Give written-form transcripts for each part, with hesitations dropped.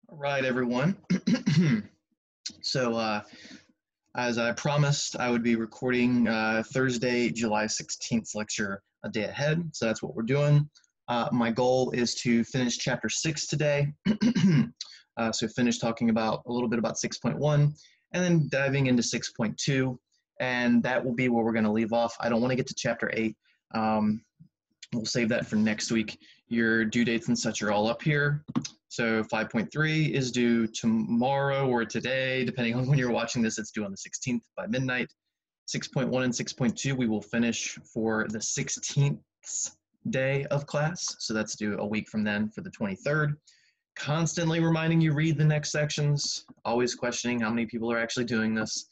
All right, everyone. So, as I promised, I would be recording Thursday, July 16th lecture a day ahead. So that's what we're doing. My goal is to finish chapter 6 today. So finish talking about a little bit about 6.1 and then diving into 6.2. And that will be where we're going to leave off. I don't want to get to chapter 8. We'll save that for next week. Your due dates and such are all up here. So 5.3 is due tomorrow or today, depending on when you're watching this. It's due on the 16th by midnight. 6.1 and 6.2 we will finish for the 16th day of class. So that's due a week from then for the 23rd. Constantly reminding you read the next sections, always questioning how many people are actually doing this.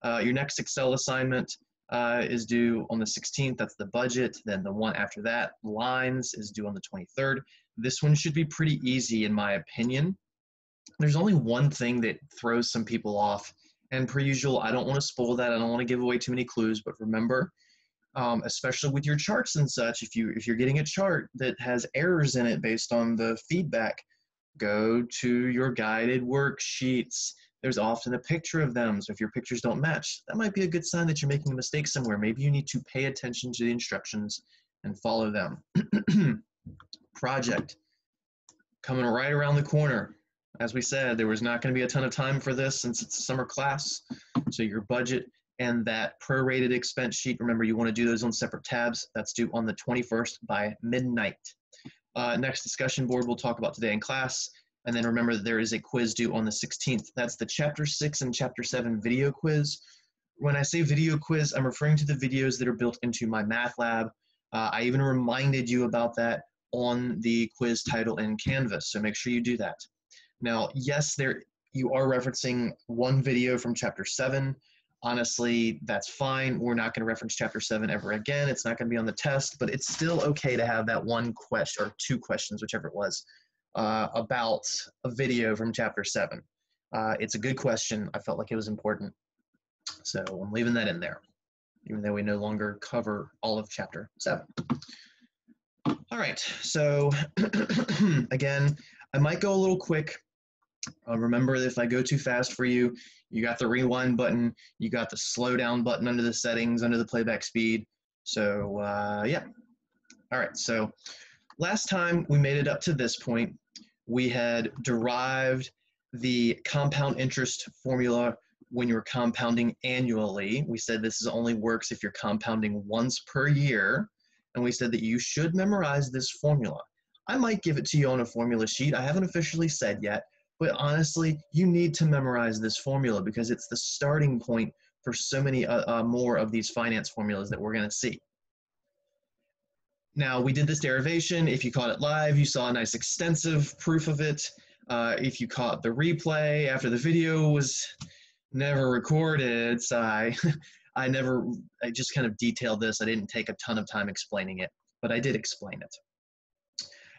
Your next Excel assignment is due on the 16th. That's the budget. Then the one after that, lines, is due on the 23rd. This one should be pretty easy in my opinion. There's only one thing that throws some people off. And per usual, I don't want to spoil that. I don't want to give away too many clues, but remember, especially with your charts and such, if you're getting a chart that has errors in it based on the feedback, go to your guided worksheets. There's often a picture of them, so if your pictures don't match, that might be a good sign that you're making a mistake somewhere. Maybe you need to pay attention to the instructions and follow them. Project, coming right around the corner. As we said, there was not going to be a ton of time for this since it's a summer class, so your budget and that prorated expense sheet, remember you want to do those on separate tabs. That's due on the 21st by midnight. Next discussion board we'll talk about today in class. And then remember that there is a quiz due on the 16th. That's the Chapter 6 and Chapter 7 video quiz. When I say video quiz, I'm referring to the videos that are built into my math lab. I even reminded you about that on the quiz title in Canvas, so make sure you do that. Now, yes, you are referencing one video from Chapter 7. Honestly, that's fine. We're not going to reference Chapter 7 ever again. It's not going to be on the test, but it's still okay to have that one question, or two questions, whichever it was, about a video from Chapter 7. It's a good question. I felt like it was important. So I'm leaving that in there, even though we no longer cover all of Chapter 7. All right, so again, I might go a little quick. Remember, if I go too fast for you, you got the rewind button, you got the slow down button under the settings, under the playback speed. So yeah. All right, so last time we made it up to this point, we had derived the compound interest formula when you were compounding annually. We said this only works if you're compounding once per year, and we said that you should memorize this formula. I might give it to you on a formula sheet. I haven't officially said yet, but honestly, you need to memorize this formula because it's the starting point for so many more of these finance formulas that we're going to see. Now, we did this derivation. If you caught it live, you saw a nice extensive proof of it. If you caught the replay after the video was never recorded, so I just kind of detailed this. I didn't take a ton of time explaining it, but I did explain it.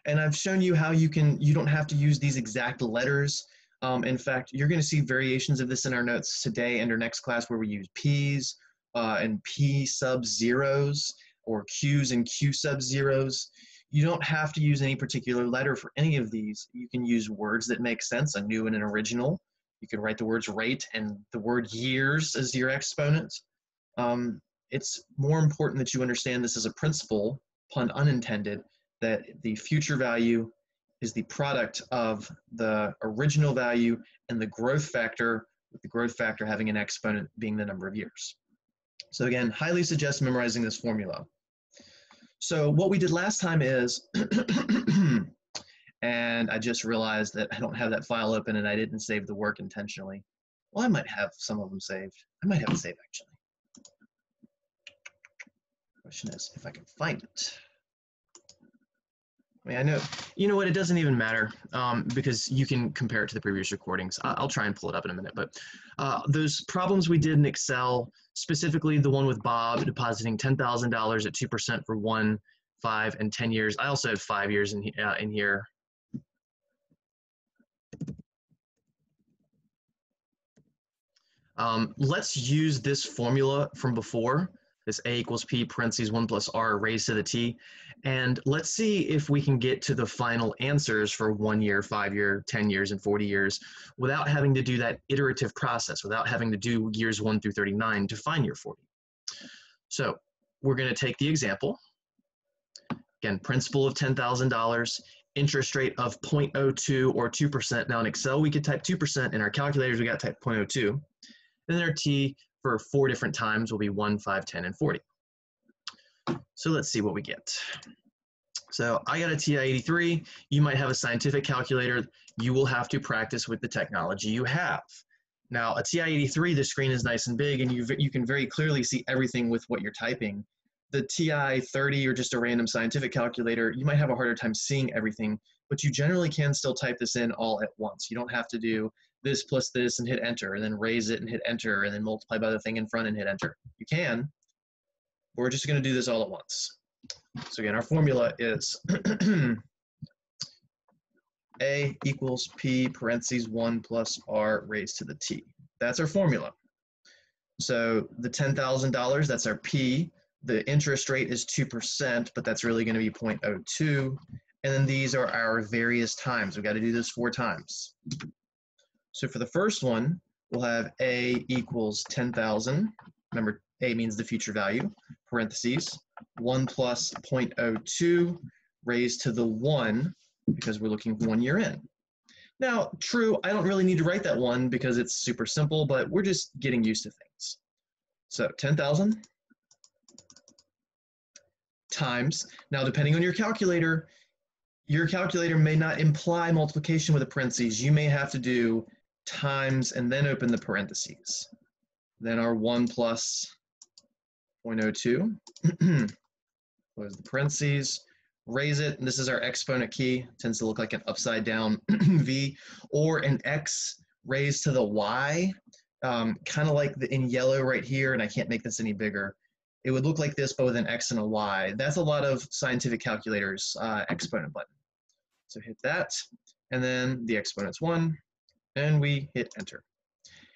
And I've shown you how you don't have to use these exact letters. In fact, you're going to see variations of this in our notes today and our next class where we use P's and P sub zeros or Q's and Q sub zeros. You don't have to use any particular letter for any of these. You can use words that make sense, a new and an original. You can write the words rate and the word years as your exponent. It's more important that you understand this as a principle, pun unintended, that the future value is the product of the original value and the growth factor, with the growth factor having an exponent being the number of years. So again, highly suggest memorizing this formula. So what we did last time is, and I just realized that I don't have that file open and I didn't save the work intentionally. Well, I might have some of them saved. I might have it saved actually. Question is if I can find it. I mean, I know, you know what, it doesn't even matter because you can compare it to the previous recordings. I'll try and pull it up in a minute, but those problems we did in Excel, specifically the one with Bob depositing $10,000 at 2% for 1, 5, and 10 years. I also have 5 years in here. Let's use this formula from before this a equals p parentheses 1 plus r raised to the t. And let's see if we can get to the final answers for 1 year, 5 year, 10 years, and 40 years without having to do that iterative process, without having to do years 1 through 39 to find year 40. So we're going to take the example. Again, principal of $10,000, interest rate of 0.02 or 2%. Now in Excel, we could type 2%. In our calculators, we got to type 0.02. And then our t for 4 different times will be 1, 5, 10, and 40. So let's see what we get. So I got a TI-83. You might have a scientific calculator. You will have to practice with the technology you have. Now a TI-83, the screen is nice and big, and you can very clearly see everything with what you're typing. The TI-30 or just a random scientific calculator, you might have a harder time seeing everything, but you generally can still type this in all at once. You don't have to do this plus this and hit enter, and then raise it and hit enter, and then multiply by the thing in front and hit enter. You can. We're just going to do this all at once. So again, our formula is A equals P parentheses 1 plus R raised to the T. That's our formula. So the $10,000, that's our P. The interest rate is 2%, but that's really going to be 0.02. And then these are our various times. We've got to do this 4 times. So for the first one, we'll have A equals 10,000. Remember, A means the future value, parentheses, 1 plus 0.02 raised to the 1, because we're looking 1 year in. Now, true, I don't really need to write that 1 because it's super simple, but we're just getting used to things. So 10,000 times. Now, depending on your calculator may not imply multiplication with a parentheses. You may have to do times and then open the parentheses. Then our 1 plus 0.02, close the parentheses, raise it, and this is our exponent key. It tends to look like an upside down V, or an X raised to the Y, kind of like in yellow right here, and I can't make this any bigger. It would look like this, but with an X and a Y. That's a lot of scientific calculators, exponent button. So hit that, and then the exponent's 1, and we hit enter.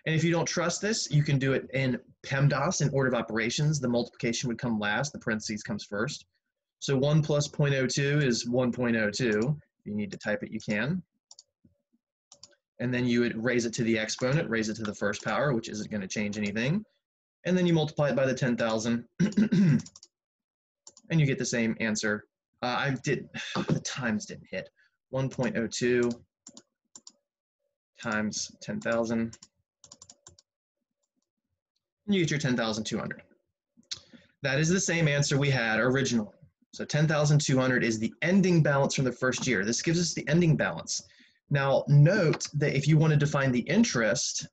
And if you don't trust this, you can do it in PEMDAS, in order of operations. The multiplication would come last, the parentheses comes first. So 1 plus 0.02 is 1.02. If you need to type it, you can. And then you would raise it to the exponent, raise it to the first power, which isn't going to change anything. And then you multiply it by the 10,000, and you get the same answer. The times didn't hit. 1.02 times 10,000, and you get your 10,200. That is the same answer we had originally. So 10,200 is the ending balance from the first year. This gives us the ending balance. Now note that if you wanted to find the interest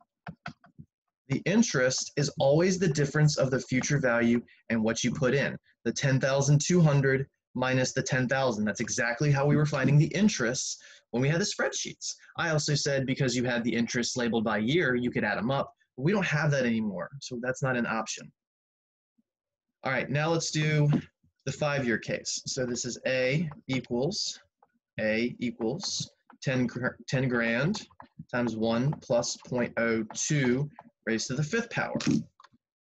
is always the difference of the future value and what you put in. The 10,200 minus the 10,000. That's exactly how we were finding the interests when we had the spreadsheets. I also said because you had the interests labeled by year, you could add them up. But we don't have that anymore, so that's not an option. All right, now let's do the 5-year case. So this is A equals 10 grand times 1 plus 0.02 raised to the 5th power.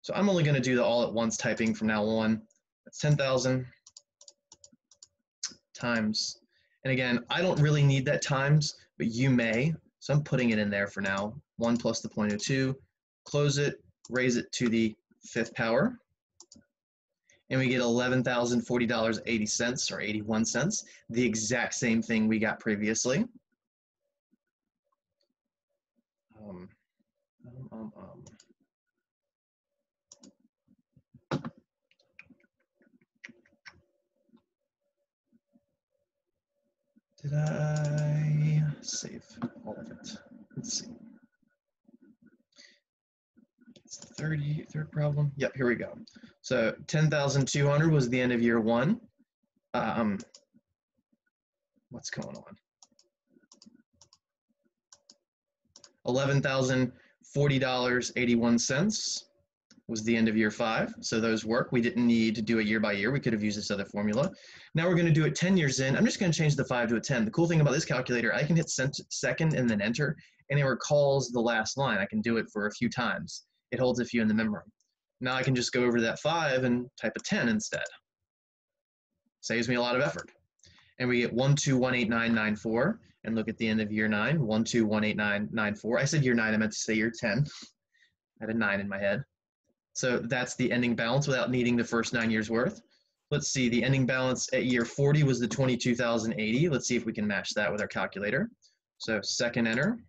So I'm only going to do the all at once typing from now on. That's 10,000 times, and again, I don't really need that times, but you may, so I'm putting it in there for now. 1 plus the 0.02, close it, raise it to the 5th power, and we get $11,040.80 or 81 cents, the exact same thing we got previously. Did I save all of it? Let's see. It's the third problem. Yep, here we go. So 10,200 was the end of year 1. What's going on? $11,040.81 was the end of year 5. So those work. We didn't need to do it year by year. We could have used this other formula. Now we're going to do it 10 years in. I'm just going to change the 5 to a 10. The cool thing about this calculator, I can hit second and then enter, and it recalls the last line. I can do it for a few times. It holds a few in the memory. Now I can just go over that 5 and type a 10 instead. Saves me a lot of effort. And we get 1218994. And look at the end of year 9, 1218994. I said year 9, I meant to say year 10. I had a 9 in my head. So that's the ending balance without needing the first 9 years worth. Let's see, the ending balance at year 40 was the 22,080. Let's see if we can match that with our calculator. So second enter,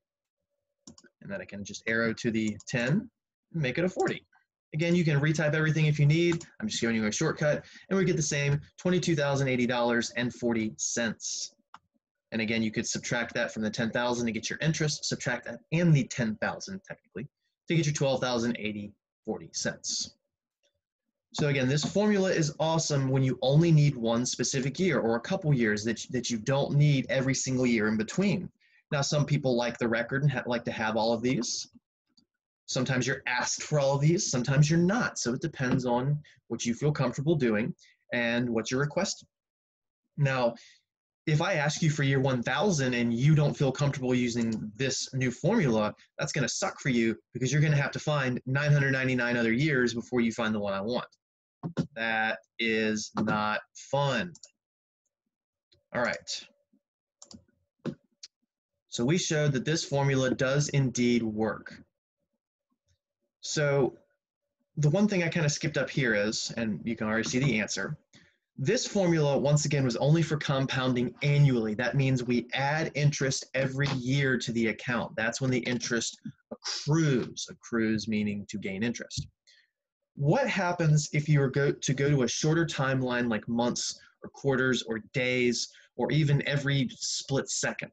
and then I can just arrow to the 10 and make it a 40. Again, you can retype everything if you need. I'm just giving you a shortcut, and we get the same $22,080.40. And again, you could subtract that from the 10,000 to get your interest, subtract that and the 10,000 technically to get your 12,080.40 cents. So again, this formula is awesome when you only need one specific year or a couple years that you don't need every single year in between. Now, some people like the record and like to have all of these. Sometimes you're asked for all of these, sometimes you're not. So it depends on what you feel comfortable doing and what you're requesting. Now, if I ask you for year 1000 and you don't feel comfortable using this new formula, that's going to suck for you because you're going to have to find 999 other years before you find the one I want. That is not fun. All right. So we showed that this formula does indeed work. So the one thing I kind of skipped up here is, and you can already see the answer, this formula, once again, was only for compounding annually. That means we add interest every year to the account. That's when the interest accrues. Accrues meaning to gain interest. What happens if you were to go to a shorter timeline like months or quarters or days or even every split second?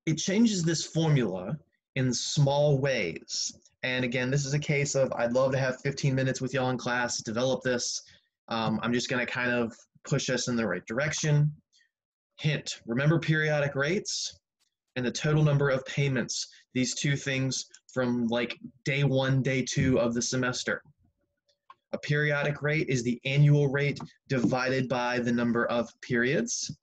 It changes this formula in small ways. And again, this is a case of I'd love to have 15 minutes with y'all in class, develop this. I'm just going to kind of push us in the right direction. Hint, remember periodic rates and the total number of payments. These two things from like day 1, day 2 of the semester. A periodic rate is the annual rate divided by the number of periods.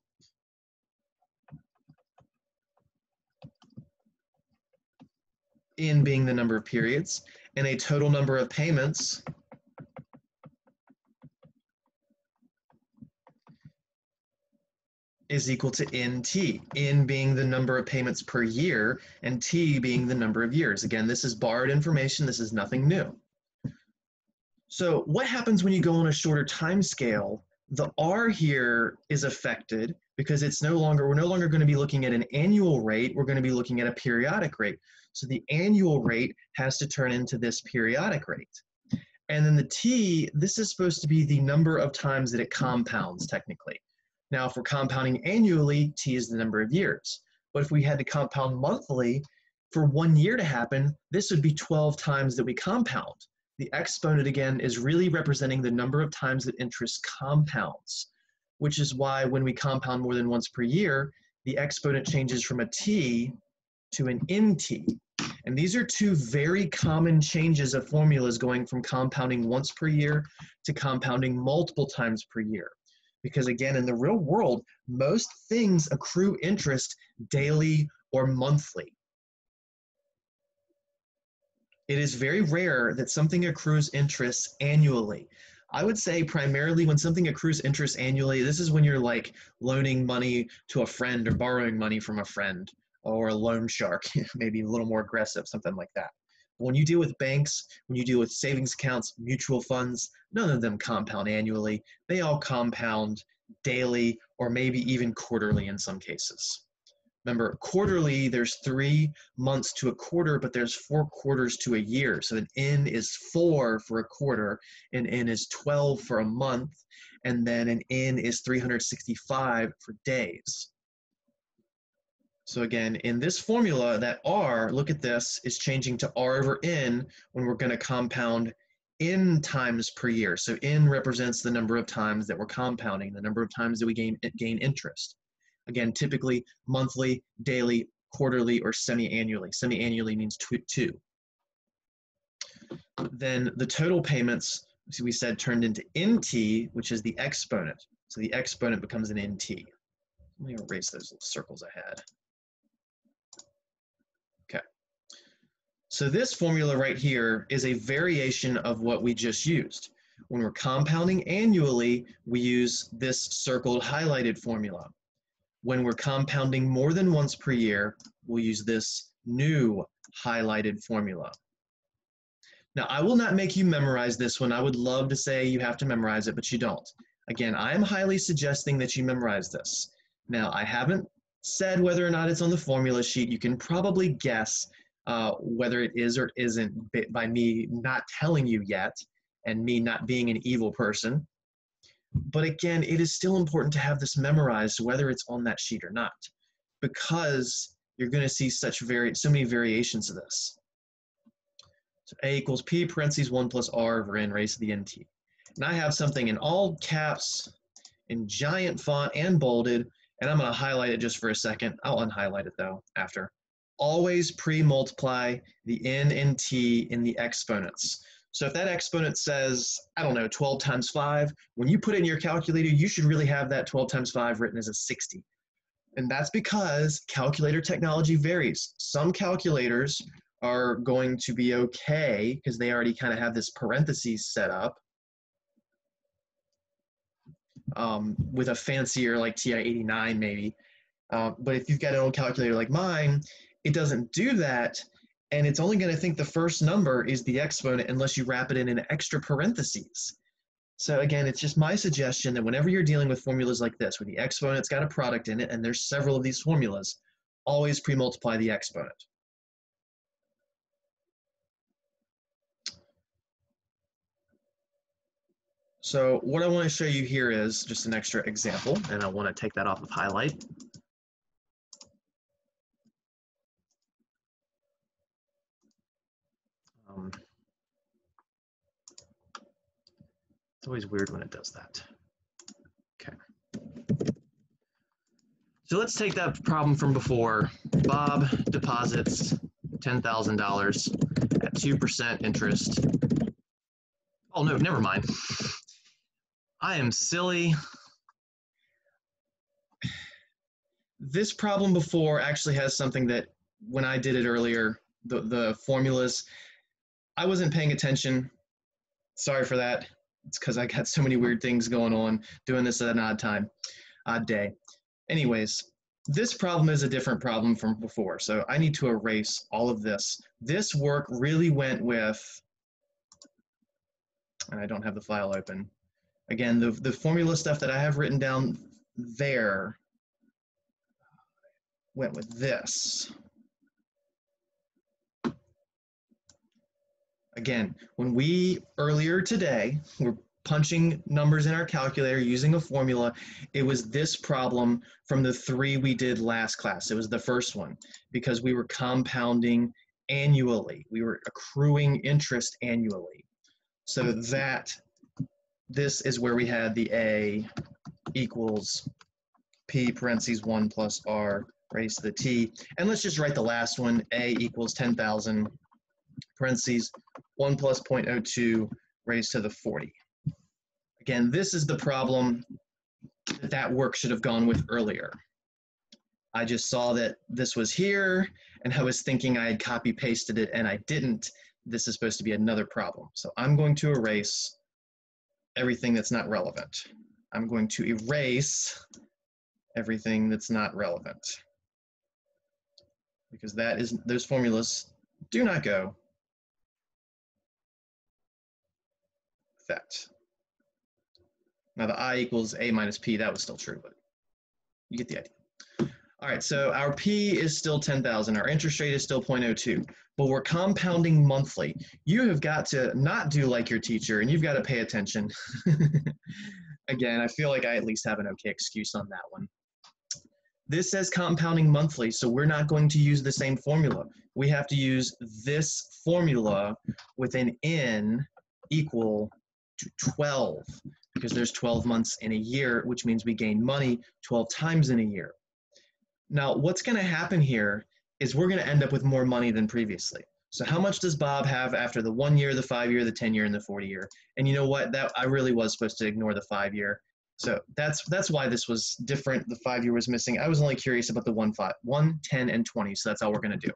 N being the number of periods, and a total number of payments is equal to NT, N being the number of payments per year, and T being the number of years. Again, this is borrowed information, this is nothing new. So what happens when you go on a shorter time scale? The R here is affected because we're no longer going to be looking at an annual rate, we're going to be looking at a periodic rate. So the annual rate has to turn into this periodic rate. And then the T, this is supposed to be the number of times that it compounds technically. Now, if we're compounding annually, T is the number of years. But if we had to compound monthly, for 1 year to happen, this would be 12 times that we compound. The exponent, again, is really representing the number of times that interest compounds, which is why when we compound more than once per year, the exponent changes from a T to an NT. And these are two very common changes of formulas going from compounding once per year to compounding multiple times per year. Because again, in the real world, most things accrue interest daily or monthly. It is very rare that something accrues interest annually. I would say primarily when something accrues interest annually, this is when you're like loaning money to a friend or borrowing money from a friend or a loan shark, maybe a little more aggressive, something like that. When you deal with banks, when you deal with savings accounts, mutual funds, none of them compound annually. They all compound daily or maybe even quarterly in some cases. Remember, quarterly, there's 3 months to a quarter, but there's 4 quarters to a year. So an N is 4 for a quarter, an N is 12 for a month, and then an N is 365 for days. So again, in this formula, that R, look at this, is changing to R over N when we're going to compound N times per year. So N represents the number of times that we're compounding, the number of times that we gain interest. Again, typically monthly, daily, quarterly, or semi-annually. Semi-annually means 2. Then the total payments, so we said, turned into NT, which is the exponent. So the exponent becomes an NT. Let me erase those little circles I had. Okay. So this formula right here is a variation of what we just used. When we're compounding annually, we use this circled highlighted formula. When we're compounding more than once per year, we'll use this new highlighted formula. Now, I will not make you memorize this one. I would love to say you have to memorize it, but you don't. Again, I am highly suggesting that you memorize this. Now, I haven't said whether or not it's on the formula sheet. You can probably guess whether it is or isn't by me not telling you yet and me not being an evil person. But again, it is still important to have this memorized whether it's on that sheet or not, because you're going to see so many variations of this. So A equals P parentheses 1 plus R over N raised to the NT. And I have something in all caps, in giant font and bolded, and I'm going to highlight it just for a second. I'll unhighlight it though after. Always pre-multiply the N and T in the exponents. So if that exponent says, I don't know, 12 times 5, when you put it in your calculator, you should really have that 12 times 5 written as a 60. And that's because calculator technology varies. Some calculators are going to be okay because they already kind of have this parentheses set up with a fancier like TI-89 maybe. But if you've got an old calculator like mine, it doesn't do that, and it's only going to think the first number is the exponent unless you wrap it in an extra parentheses. So again, it's just my suggestion that whenever you're dealing with formulas like this, where the exponent's got a product in it, and there's several of these formulas, always pre-multiply the exponent. So what I want to show you here is just an extra example, and I want to take that off of highlight. It's always weird when it does that. Okay. So let's take that problem from before. Bob deposits $10,000 at 2% interest. Oh no, never mind. I am silly. This problem before actually has something that when I did it earlier, the formulas, I wasn't paying attention. Sorry for that. It's because I got so many weird things going on doing this at an odd day. Anyways, this problem is a different problem from before, so I need to erase all of this. This work really went with, and I don't have the file open. Again, the formula stuff that I have written down there went with this. Again, when we earlier today were punching numbers in our calculator using a formula, it was this problem from the 3 we did last class. It was the first one because we were compounding annually. We were accruing interest annually. So this is where we had the A equals P parentheses 1 plus R raised to the T. And let's just write the last one, A equals 10,000 parentheses 1 plus 0.02 raised to the 40. Again, this is the problem that work should have gone with earlier. I just saw that this was here, and I was thinking I had copy pasted it, and I didn't. This is supposed to be another problem. So I'm going to erase everything that's not relevant. I'm going to erase everything that's not relevant, because those formulas do not go with that. Now the I equals A minus P, that was still true, but you get the idea. All right, so our P is still 10,000. Our interest rate is still 0.02, but we're compounding monthly. You have got to not do like your teacher, and you've got to pay attention. Again, I feel like I at least have an okay excuse on that one. This says compounding monthly, so we're not going to use the same formula. We have to use this formula with an N equal to 12, because there's 12 months in a year, which means we gain money 12 times in a year. Now, what's going to happen here is we're going to end up with more money than previously. So how much does Bob have after the 1 year, the 5 year, the 10 year, and the 40 year? And you know what? I really was supposed to ignore the 5 year. So that's why this was different. The 5 year was missing. I was only curious about the 1, 10, and 20. So that's all we're going to do.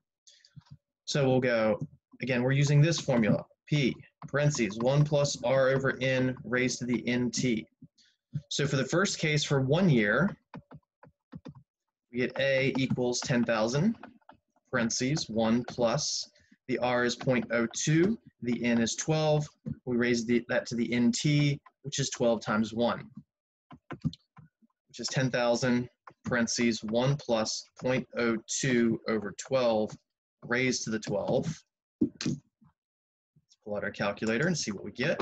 So we'll go again, we're using this formula, P, parentheses, 1 plus R over N raised to the NT. So for the first case for 1 year, we get A equals 10,000, parentheses, 1 plus, the R is 0.02, the N is 12, we raise that to the NT, which is 12 times 1, which is 10,000, parentheses, 1 plus 0.02 over 12 raised to the 12. Let's pull out our calculator and see what we get.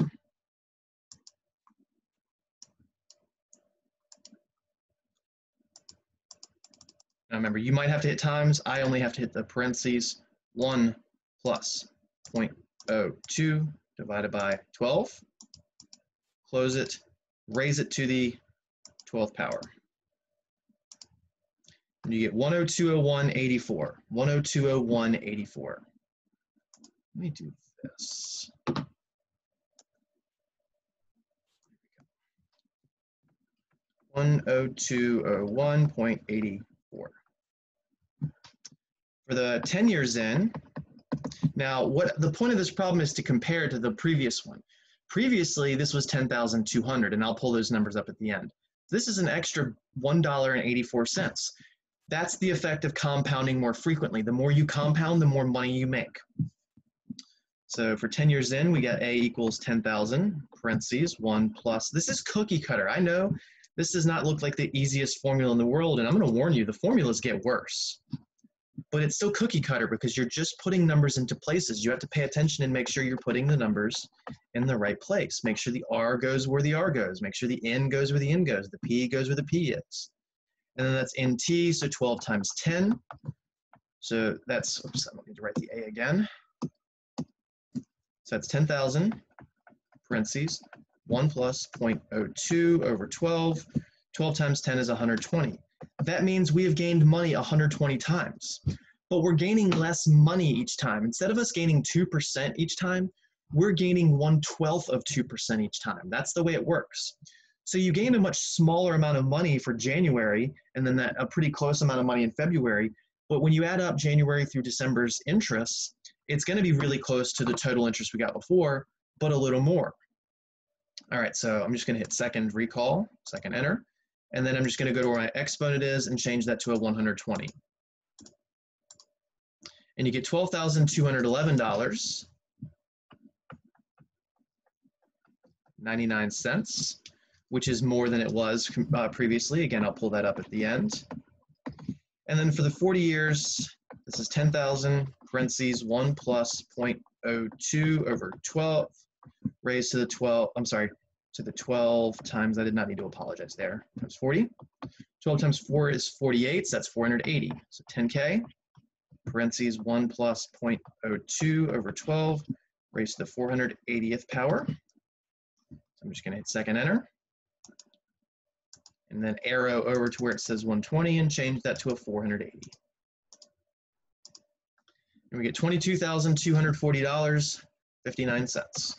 Now remember, you might have to hit times. I only have to hit the parentheses. 1 plus 0.02 divided by 12. Close it, raise it to the 12th power. And you get 10201.84. 10201.84. Let me do this. 10201.84. For the 10 years in, now what the point of this problem is to compare to the previous one. Previously, this was 10,200, and I'll pull those numbers up at the end. This is an extra $1.84. That's the effect of compounding more frequently. The more you compound, the more money you make. So for 10 years in, we got A equals 10,000, parentheses, 1 plus. This is cookie cutter. I know this does not look like the easiest formula in the world, and I'm going to warn you, the formulas get worse. But it's still cookie cutter because you're just putting numbers into places. You have to pay attention and make sure you're putting the numbers in the right place. Make sure the R goes where the R goes. Make sure the N goes where the N goes. The P goes where the P is. And then that's NT, so 12 times 10. So that's, oops, I don't need to write the A again. So that's 10,000, parentheses, 1 plus 0.02 over 12. 12 times 10 is 120. That means we have gained money 120 times. But we're gaining less money each time. Instead of us gaining 2% each time, we're gaining 1/12 of 2% each time. That's the way it works. So you gain a much smaller amount of money for January, and then a pretty close amount of money in February. But when you add up January through December's interests, it's going to be really close to the total interest we got before, but a little more. All right, so I'm just going to hit second recall, second enter, and then I'm just going to go to where my exponent is and change that to a 120. And you get $12,211, 99 cents, which is more than it was previously. Again, I'll pull that up at the end. And then for the 40 years, this is 10,000, parentheses, 1 plus 0.02 over 12, raised to the 12, I'm sorry, to the 12 times, I did not need to apologize there, times 40. 12 times 4 is 48, so that's 480. So 10K, parentheses, 1 plus 0.02 over 12, raised to the 480th power. So I'm just going to hit second enter. And then arrow over to where it says 120 and change that to a 480. And we get $22,240.59.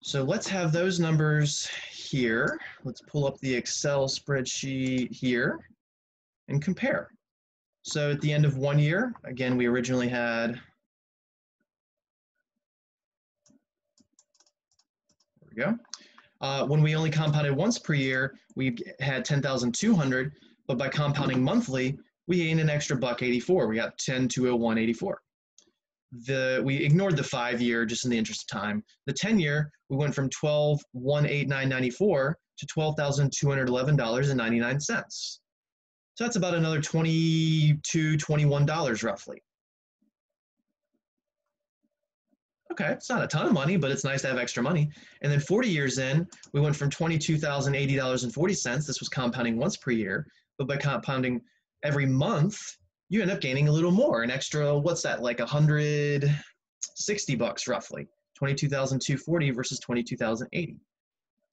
So let's have those numbers here. Let's pull up the Excel spreadsheet here and compare. So at the end of 1 year, again, we originally had, there we go. When we only compounded once per year, we had 10,200, but by compounding monthly, we gained an extra $1.84. We got 10,201.84. We ignored the 5-year just in the interest of time. The 10-year, we went from 12,189.94 to $12,211.99. So that's about another $22, $21 roughly. Okay, it's not a ton of money, but it's nice to have extra money. And then 40 years in, we went from $22,080.40. This was compounding once per year, but by compounding every month, you end up gaining a little more, an extra, what's that, like $160 roughly, $22,240 versus $22,080.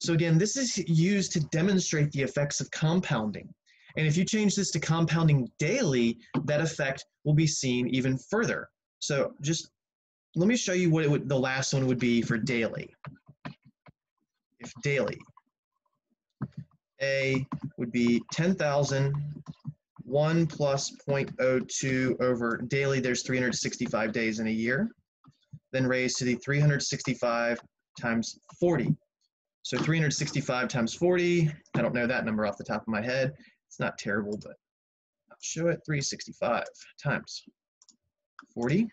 So again, this is used to demonstrate the effects of compounding. And if you change this to compounding daily, that effect will be seen even further. So just let me show you what the last one would be for daily. If daily, A would be 10,000, 1 plus 0.02 over daily, there's 365 days in a year, then raised to the 365 times 40. So 365 times 40, I don't know that number off the top of my head. It's not terrible, but I'll show it. 365 times 40.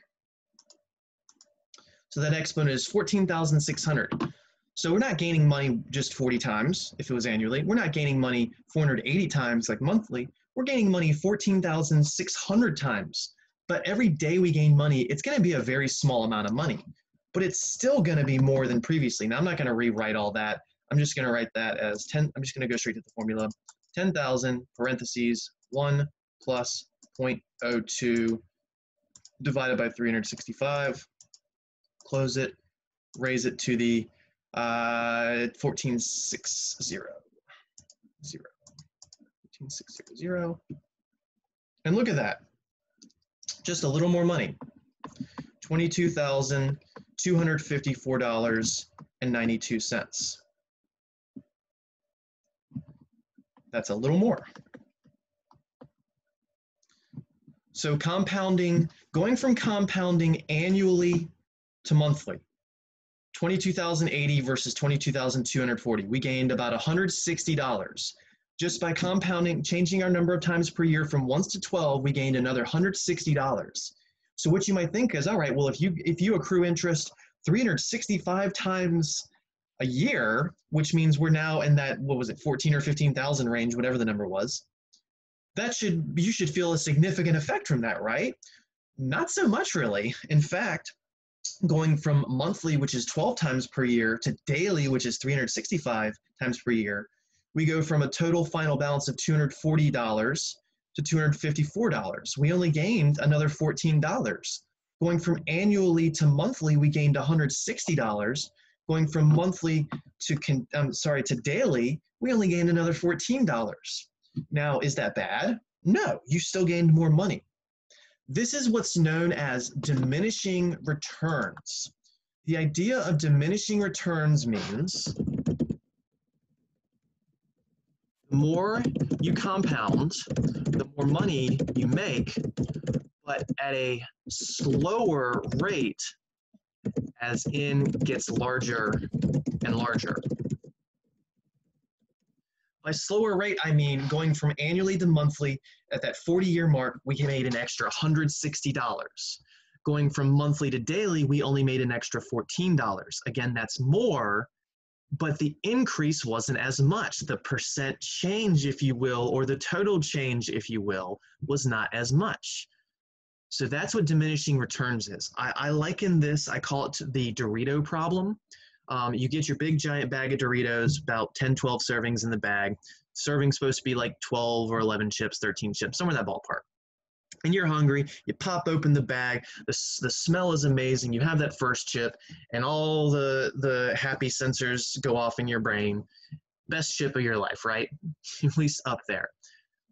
So that exponent is 14,600. So we're not gaining money just 40 times if it was annually. We're not gaining money 480 times like monthly. We're gaining money 14,600 times. But every day we gain money, it's going to be a very small amount of money. But it's still going to be more than previously. Now, I'm not going to rewrite all that. I'm just going to write that as 10. I'm just going to go straight to the formula. 10,000 parentheses 1 plus 0.02 divided by 365. Close it. Raise it to the 14,600. 14,600. And look at that. Just a little more money. $22,254.92. That's a little more. So compounding, going from compounding annually to monthly, 22,080 versus 22,240. We gained about $160. Just by compounding, changing our number of times per year from 1 to 12, we gained another $160. So what you might think is, all right, well, if you accrue interest 365 times a year, which means we're now in that, what was it, 14 or 15,000 range, whatever the number was, you should feel a significant effect from that, right? Not so much, really. In fact, going from monthly, which is 12 times per year, to daily, which is 365 times per year, we go from a total final balance of $240 to $254. We only gained another $14. Going from annually to monthly, we gained $160. Going from monthly to daily, we only gained another $14. Now, is that bad? No, you still gained more money. This is what's known as diminishing returns. The idea of diminishing returns means the more you compound, the more money you make, but at a slower rate as n gets larger and larger. By slower rate, I mean going from annually to monthly. At that 40-year mark, we made an extra $160. Going from monthly to daily, we only made an extra $14. Again, that's more, but the increase wasn't as much. The percent change, if you will, or the total change, if you will, was not as much. So that's what diminishing returns is. I liken this, I call it the Dorito problem. You get your big giant bag of Doritos, about 10, 12 servings in the bag. Serving's supposed to be like 12 or 11 chips, 13 chips, somewhere in that ballpark. And you're hungry, you pop open the bag, the smell is amazing, you have that first chip, and all the happy sensors go off in your brain. Best chip of your life, right? At least up there.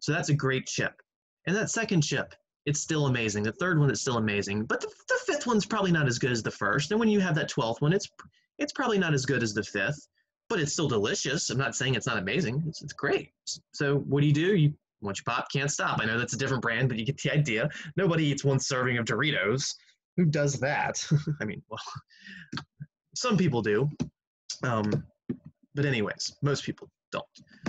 So that's a great chip. And that second chip, it's still amazing. The third one is still amazing, but the fifth one's probably not as good as the first. And when you have that 12th one, it's probably not as good as the fifth, but it's still delicious. I'm not saying it's not amazing. It's great. So what do? Once you pop, can't stop. I know that's a different brand, but you get the idea. Nobody eats one serving of Doritos. Who does that? I mean, well, some people do. But anyways, most people don't.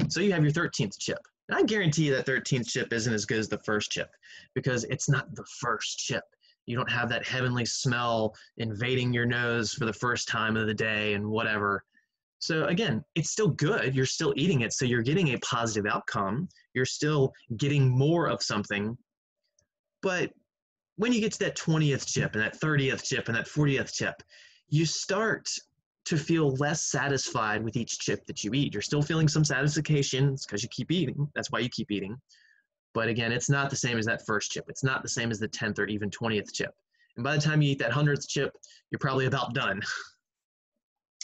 So you have your 13th chip. And I guarantee you that 13th chip isn't as good as the first chip because it's not the first chip. You don't have that heavenly smell invading your nose for the first time of the day and whatever. So again, it's still good. You're still eating it, so you're getting a positive outcome. You're still getting more of something. But when you get to that 20th chip and that 30th chip and that 40th chip, you start to feel less satisfied with each chip that you eat. You're still feeling some satisfaction. It's because you keep eating. That's why you keep eating. But again, it's not the same as that first chip. It's not the same as the 10th or even 20th chip. And by the time you eat that 100th chip, you're probably about done.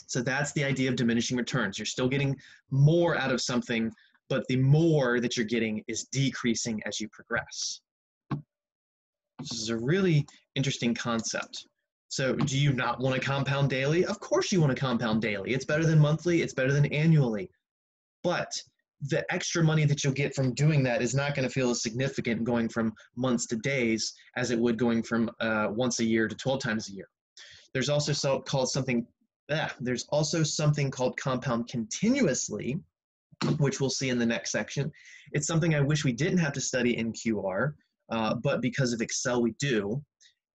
So that's the idea of diminishing returns. You're still getting more out of something, but the more that you're getting is decreasing as you progress. This is a really interesting concept. So do you not want to compound daily? Of course you want to compound daily. It's better than monthly. It's better than annually. But the extra money that you'll get from doing that is not going to feel as significant going from months to days as it would going from once a year to 12 times a year. There's also there's also something called compound continuously, which we'll see in the next section. It's something I wish we didn't have to study in QR, but because of Excel we do.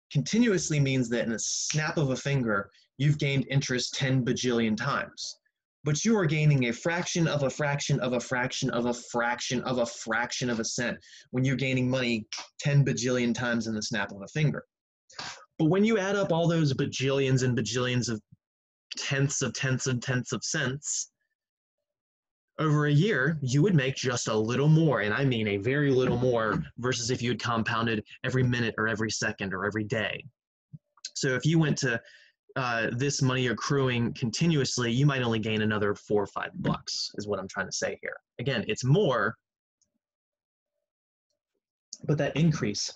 Continuously means that in a snap of a finger, you've gained interest 10 bajillion times. But you are gaining a fraction of a fraction of a fraction of a fraction of a fraction of a cent when you're gaining money 10 bajillion times in the snap of a finger. But when you add up all those bajillions and bajillions of tenths of cents, over a year, you would make just a little more, and I mean a very little more, versus if you had compounded every minute or every second or every day. So if you went to this money accruing continuously, you might only gain another $4 or $5 is what I'm trying to say here. Again, it's more, but that increase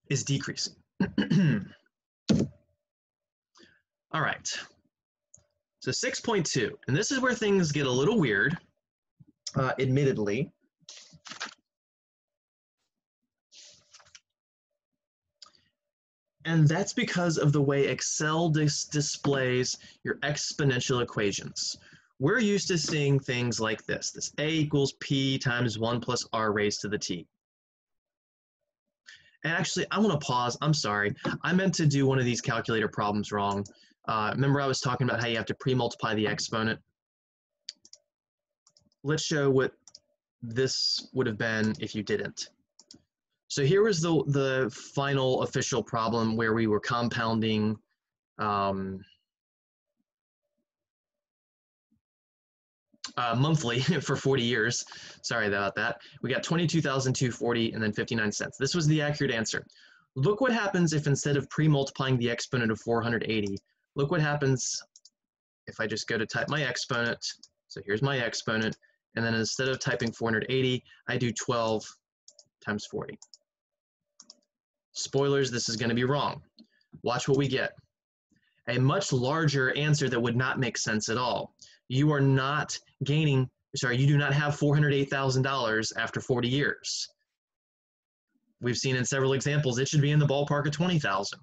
is decreasing. All right, so 6.2, and this is where things get a little weird, admittedly. And that's because of the way Excel displays your exponential equations. We're used to seeing things like this A equals P times 1 plus R raised to the T. And actually, I want to pause. I'm sorry. I meant to do one of these calculator problems wrong. Remember I was talking about how you have to pre-multiply the exponent? Let's show what this would have been if you didn't. So here was the final official problem where we were compounding monthly for 40 years. Sorry about that. We got 22,240 and then 59 cents. This was the accurate answer. Look what happens if instead of pre-multiplying the exponent of 480, look what happens if I just go to type my exponent. So here's my exponent. And then instead of typing 480, I do 12 times 40. Spoilers, this is going to be wrong. Watch what we get. A much larger answer that would not make sense at all. You are not gaining, sorry, you do not have $408,000 after 40 years. We've seen in several examples, it should be in the ballpark of 20,000.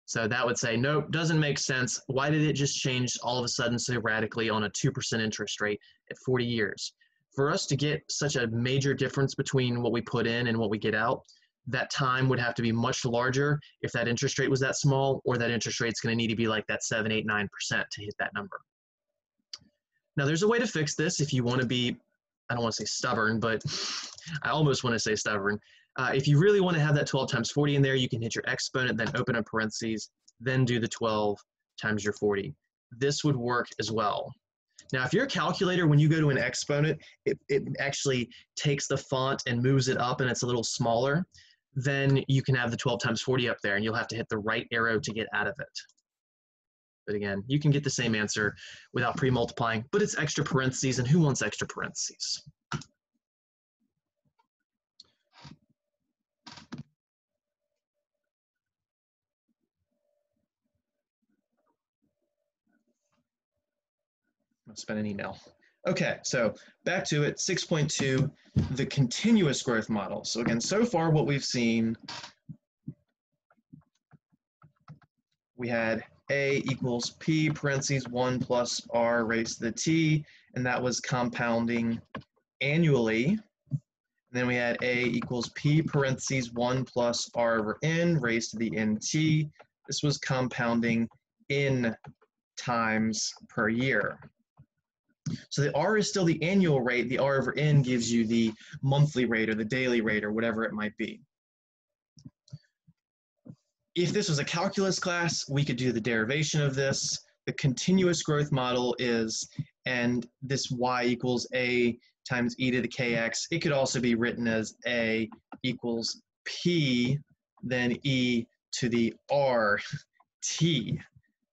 So that would say, nope, doesn't make sense. Why did it just change all of a sudden so radically on a 2% interest rate at 40 years? For us to get such a major difference between what we put in and what we get out, that time would have to be much larger if that interest rate was that small, or that interest rate's going to need to be like that 7, 8, 9% to hit that number. Now there's a way to fix this if you want to be, I don't want to say stubborn, but I almost want to say stubborn. If you really want to have that 12 times 40 in there, you can hit your exponent, then open up parentheses, then do the 12 times your 40. This would work as well. Now, if you're a calculator, when you go to an exponent, it actually takes the font and moves it up and it's a little smaller, then you can have the 12 times 40 up there and you'll have to hit the right arrow to get out of it. But again, you can get the same answer without pre-multiplying, but it's extra parentheses, and who wants extra parentheses? I'll spend an email. Okay, so back to it, 6.2, the continuous growth model. So again, so far what we've seen, we had A equals P parentheses 1 plus R raised to the T, and that was compounding annually. And then we had A equals P parentheses 1 plus R over N raised to the NT. This was compounding in times per year. So the R is still the annual rate. The R over N gives you the monthly rate or the daily rate or whatever it might be. If this was a calculus class, we could do the derivation of this. The continuous growth model is, and this Y equals A times e to the kx. It could also be written as A equals P, then e to the RT.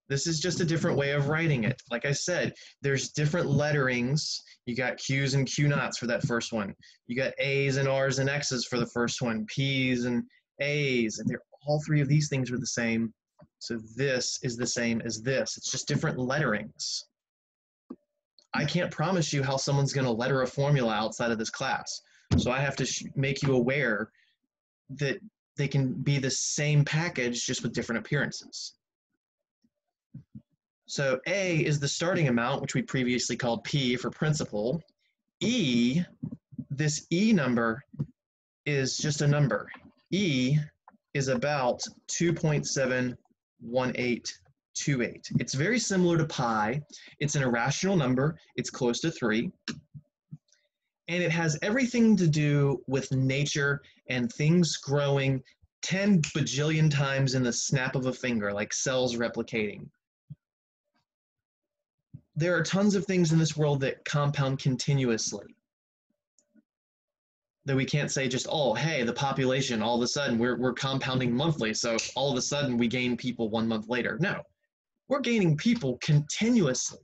This is just a different way of writing it. Like I said, there's different letterings. You got Q's and Q naughts for that first one. You got A's and R's and X's for the first one, P's and A's, and all three of these things are the same. So this is the same as this. It's just different letterings. I can't promise you how someone's going to letter a formula outside of this class. So I have to make you aware that they can be the same package just with different appearances. So A is the starting amount, which we previously called P for principal. E, this E number is just a number. E is about 2.71828. It's very similar to pi. It's an irrational number. It's close to 3. And it has everything to do with nature and things growing 10 bajillion times in the snap of a finger, like cells replicating. There are tons of things in this world that compound continuously. That we can't say just, oh, hey, the population, all of a sudden, we're compounding monthly, so all of a sudden we gain people 1 month later. No, we're gaining people continuously.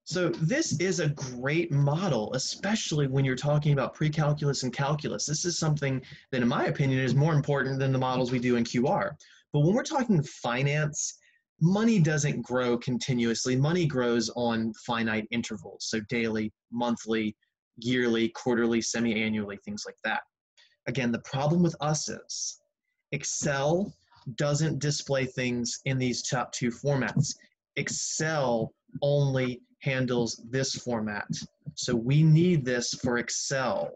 So this is a great model, especially when you're talking about pre-calculus and calculus. This is something that, in my opinion, is more important than the models we do in QR. But when we're talking finance, money doesn't grow continuously. Money grows on finite intervals, so daily, monthly, yearly, quarterly, semi-annually, things like that. Again, the problem with us is Excel doesn't display things in these top two formats. Excel only handles this format. So we need this for Excel.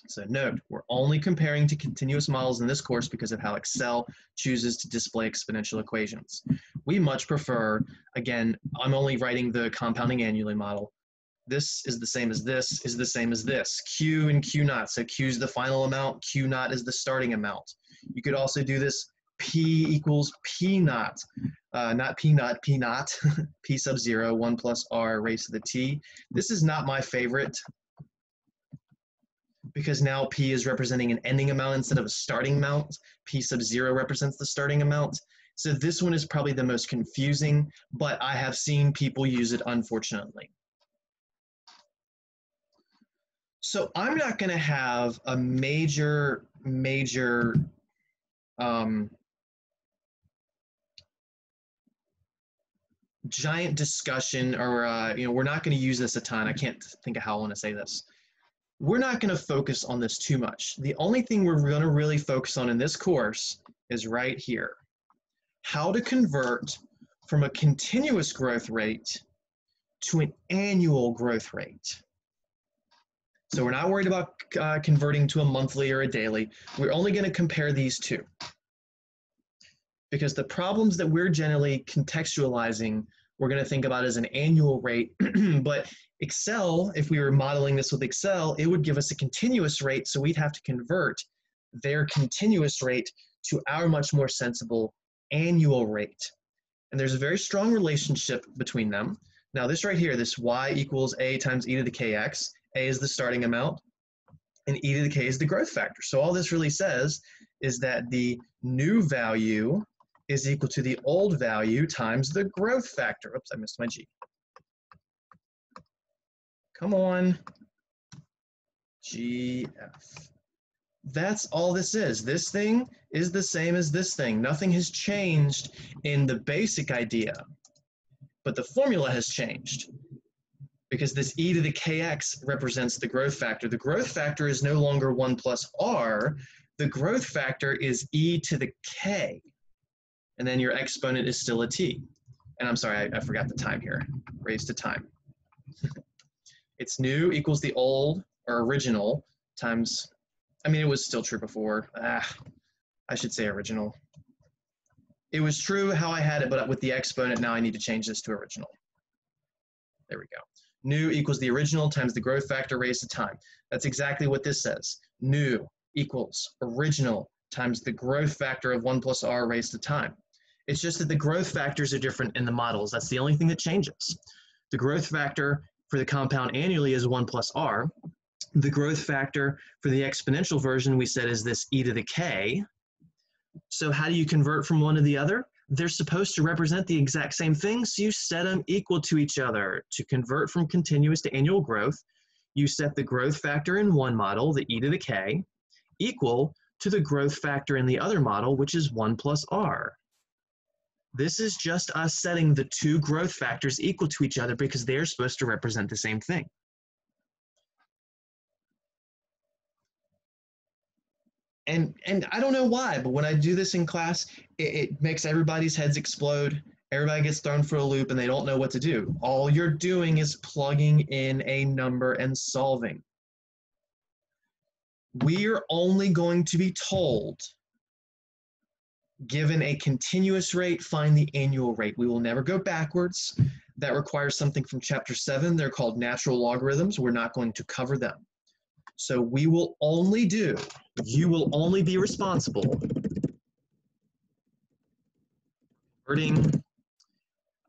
So note, we're only comparing to continuous models in this course because of how Excel chooses to display exponential equations. We much prefer, again, I'm only writing the compounding annually model. This is the same as this, is the same as this. Q and Q naught. So Q is the final amount, Q naught is the starting amount. You could also do this P equals P naught. Not P naught, P naught. P sub 0, 1 plus R raised to the T. This is not my favorite, because now P is representing an ending amount instead of a starting amount. P sub 0 represents the starting amount. So this one is probably the most confusing, but I have seen people use it, unfortunately. So I'm not going to have a major giant discussion, or we're not going to use this a ton. I can't think of how I want to say this. We're not going to focus on this too much. The only thing we're going to really focus on in this course is right here. How to convert from a continuous growth rate to an annual growth rate. So we're not worried about converting to a monthly or a daily. We're only going to compare these two. Because the problems that we're generally contextualizing, we're going to think about as an annual rate. But Excel, if we were modeling this with Excel, it would give us a continuous rate, so we'd have to convert their continuous rate to our much more sensible annual rate. And there's a very strong relationship between them. Now this right here, this y equals a times e to the kx, a is the starting amount, and e to the k is the growth factor. So all this really says is that the new value is equal to the old value times the growth factor. Oops, I missed my G. Come on. GF. That's all this is. This thing is the same as this thing. Nothing has changed in the basic idea, but the formula has changed because this e to the kx represents the growth factor. The growth factor is no longer 1 plus r. The growth factor is e to the k. And then your exponent is still a t. And I'm sorry, I forgot the time here. Raised to time. It's new equals the old, or original, times, I mean, it was still true before. I should say original. It was true how I had it, but with the exponent, now I need to change this to original. There we go. New equals the original times the growth factor raised to time. That's exactly what this says. New equals original times the growth factor of 1 plus r raised to time. It's just that the growth factors are different in the models. That's the only thing that changes. The growth factor for the compound annually is 1 plus r. The growth factor for the exponential version we said is this e to the k. So how do you convert from one to the other? They're supposed to represent the exact same thing, so you set them equal to each other. To convert from continuous to annual growth, you set the growth factor in one model, the e to the k, equal to the growth factor in the other model, which is 1 plus r. This is just us setting the two growth factors equal to each other because they're supposed to represent the same thing. And I don't know why, but when I do this in class, it makes everybody's heads explode. Everybody gets thrown for a loop and they don't know what to do. All you're doing is plugging in a number and solving. We're only going to be told, given a continuous rate, find the annual rate. We will never go backwards. That requires something from chapter 7. They're called natural logarithms. We're not going to cover them. So we will only do, you will only be responsible converting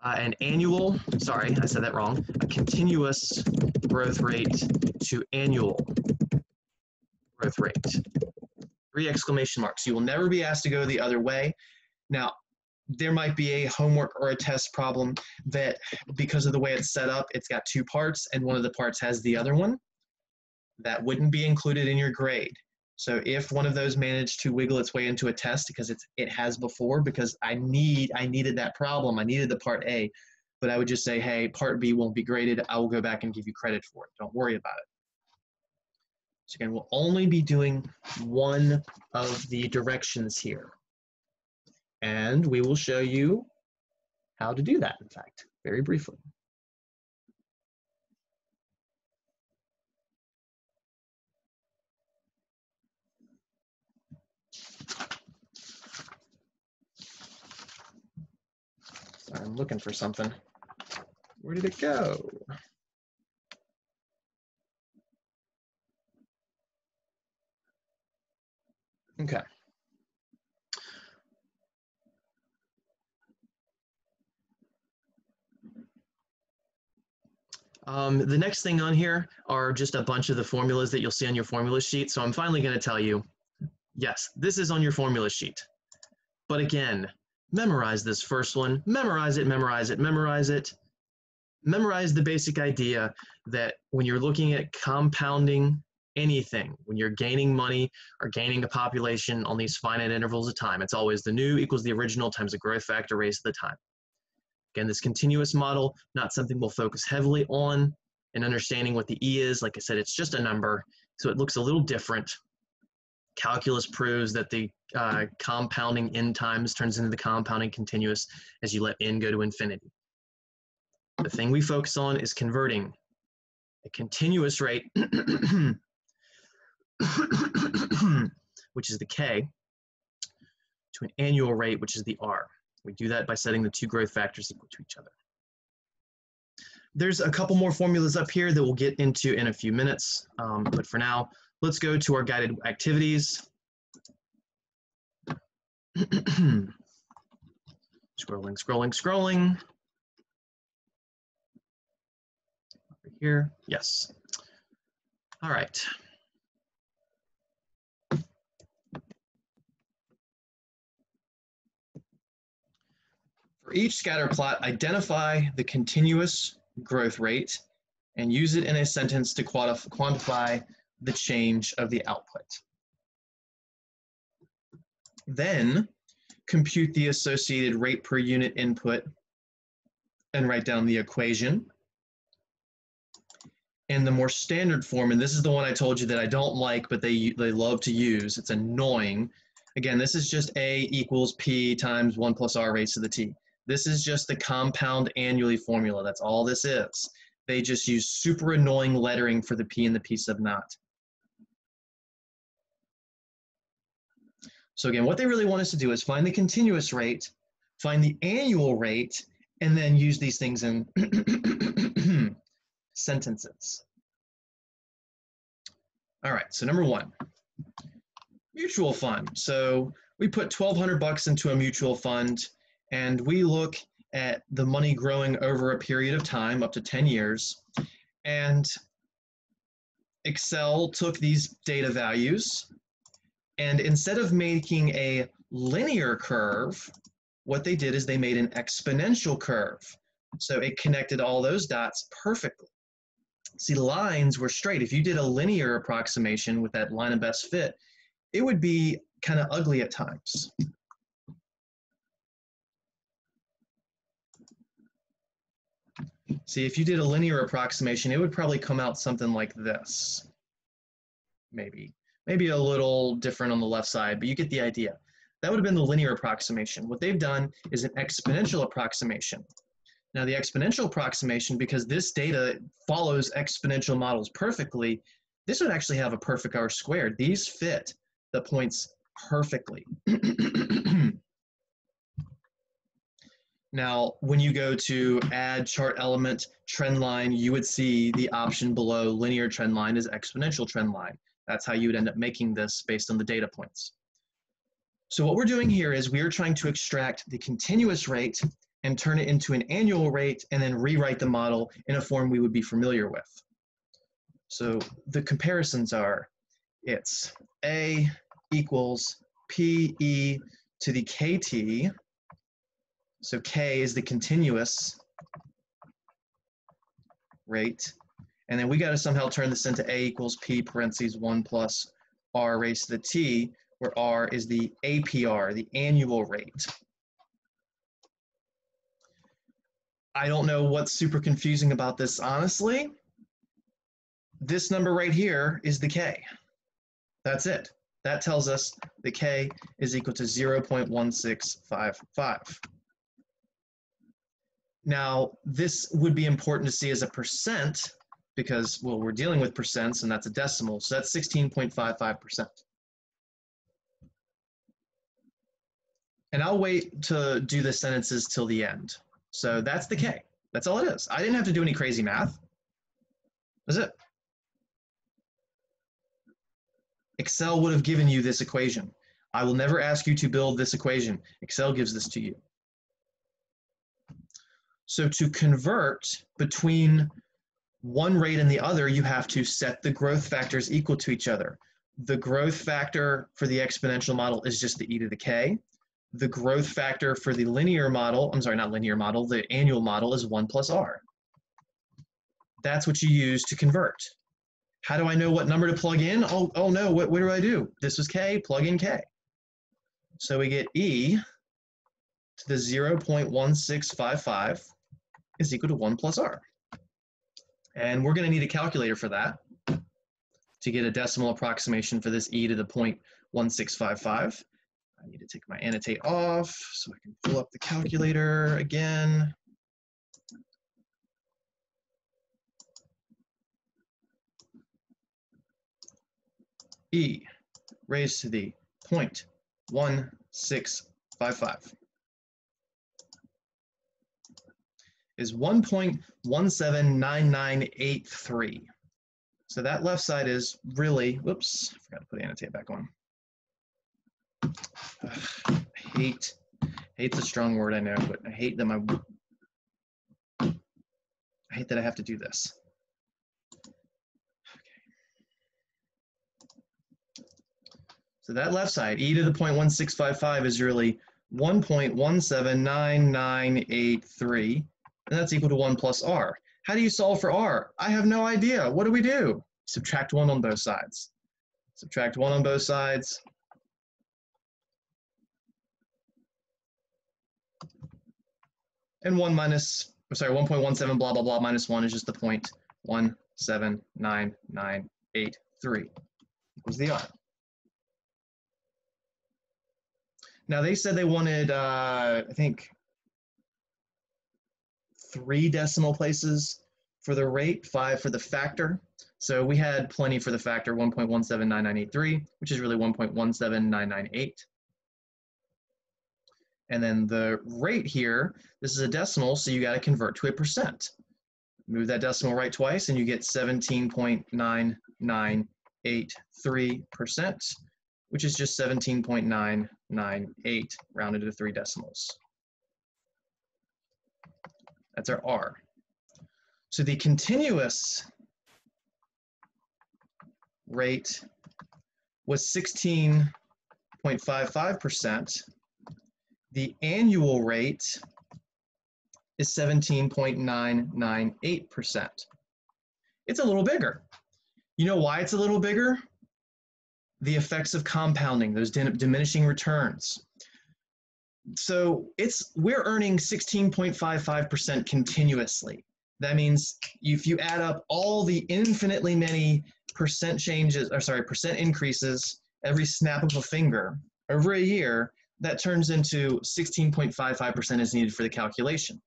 an annual, sorry, I said that wrong, a continuous growth rate to annual growth rate. 3 exclamation marks. You will never be asked to go the other way. Now, there might be a homework or a test problem that, because of the way it's set up, it's got 2 parts and one of the parts has the other one. That wouldn't be included in your grade. So if one of those managed to wiggle its way into a test because it has before, because I needed that problem, I needed the part A, but I would just say, hey, part B won't be graded. I will go back and give you credit for it. Don't worry about it. So again, we'll only be doing one of the directions here. And we will show you how to do that, in fact, very briefly. Sorry, I'm looking for something. Where did it go? Okay. The next thing on here are just a bunch of the formulas that you'll see on your formula sheet. So I'm finally going to tell you, yes, this is on your formula sheet. But again, memorize this first one. Memorize it, memorize it, memorize it. Memorize the basic idea that when you're looking at compounding anything, when you're gaining money or gaining a population on these finite intervals of time, it's always the new equals the original times the growth factor raised to the time. Again, this continuous model, not something we'll focus heavily on in understanding what the E is. Like I said, it's just a number, so it looks a little different. Calculus proves that the compounding n times turns into the compounding continuous as you let n go to infinity. The thing we focus on is converting a continuous rate, which is the K, to an annual rate, which is the R. We do that by setting the 2 growth factors equal to each other. There's a couple more formulas up here that we'll get into in a few minutes, but for now, let's go to our guided activities. Scrolling, scrolling, scrolling. Over here, yes. All right. For each scatter plot, identify the continuous growth rate and use it in a sentence to quantify the change of the output. Then compute the associated rate per unit input and write down the equation. In the more standard form, and this is the one I told you that I don't like, but they love to use, it's annoying. Again, this is just A equals P times 1 plus R raised to the T. This is just the compound annually formula. That's all this is. They just use super annoying lettering for the P and the P sub naught. So again, what they really want us to do is find the continuous rate, find the annual rate, and then use these things in sentences. All right, so number 1, mutual fund. So we put 1,200 bucks into a mutual fund, and we look at the money growing over a period of time, up to 10 years, and Excel took these data values, and instead of making a linear curve, what they did is they made an exponential curve. So it connected all those dots perfectly. See, lines were straight. If you did a linear approximation with that line of best fit, it would be kind of ugly at times. See, if you did a linear approximation, it would probably come out something like this. Maybe a little different on the left side, but you get the idea. That would have been the linear approximation. What they've done is an exponential approximation. Now the exponential approximation, because this data follows exponential models perfectly, this would actually have a perfect R-squared. These fit the points perfectly. Now, when you go to add chart element trend line, you would see the option below linear trend line is exponential trend line. That's how you would end up making this based on the data points. So what we're doing here is we are trying to extract the continuous rate and turn it into an annual rate and then rewrite the model in a form we would be familiar with. So the comparisons are, it's A equals PE to the KT. So K is the continuous rate. And then we got to somehow turn this into A equals P parentheses 1 plus R raised to the T, where R is the APR, the annual rate. I don't know what's super confusing about this, honestly. This number right here is the K. That's it. That tells us the K is equal to 0.1655. Now, this would be important to see as a percent because, well, we're dealing with percents and that's a decimal, so that's 16.55%. And I'll wait to do the sentences till the end. So that's the K. That's all it is. I didn't have to do any crazy math. That's it. Excel would have given you this equation. I will never ask you to build this equation. Excel gives this to you. So to convert between one rate and the other, you have to set the growth factors equal to each other. The growth factor for the exponential model is just the e to the k. The growth factor for the linear model, I'm sorry, not linear model, the annual model is 1 plus r. That's what you use to convert. How do I know what number to plug in? Oh no, what do I do? This was k, plug in k. So we get e to the 0.1655 is equal to 1 plus r. And we're going to need a calculator for that to get a decimal approximation for this e to the 0.1655. I need to take my annotate off so I can pull up the calculator again. E raised to the 0.1655 is 1.179983. So that left side is really, whoops, I forgot to put the annotate back on. Hate's a strong word, I know, but I hate that I have to do this. So that left side, e to the 0.1655 is really 1.179983, and that's equal to 1 plus r. How do you solve for r? I have no idea. What do? Subtract 1 on both sides. Subtract 1 on both sides. And 1.17 blah, blah, blah minus 1 is just the 0.179983 equals the r. Now they said they wanted, I think, 3 decimal places for the rate, 5 for the factor. So we had plenty for the factor, 1.179983, which is really 1.17998. And then the rate here, this is a decimal, so you got to convert to a percent. Move that decimal right twice, and you get 17.9983%, which is just 17.998 rounded to 3 decimals. That's our R. So the continuous rate was 16.55%. The annual rate is 17.998%. It's a little bigger. You know why it's a little bigger? The effects of compounding, those diminishing returns. So we're earning 16.55% continuously. That means if you add up all the infinitely many percent changes, or sorry, percent increases every snap of a finger over a year, that turns into 16.55% is needed for the calculation.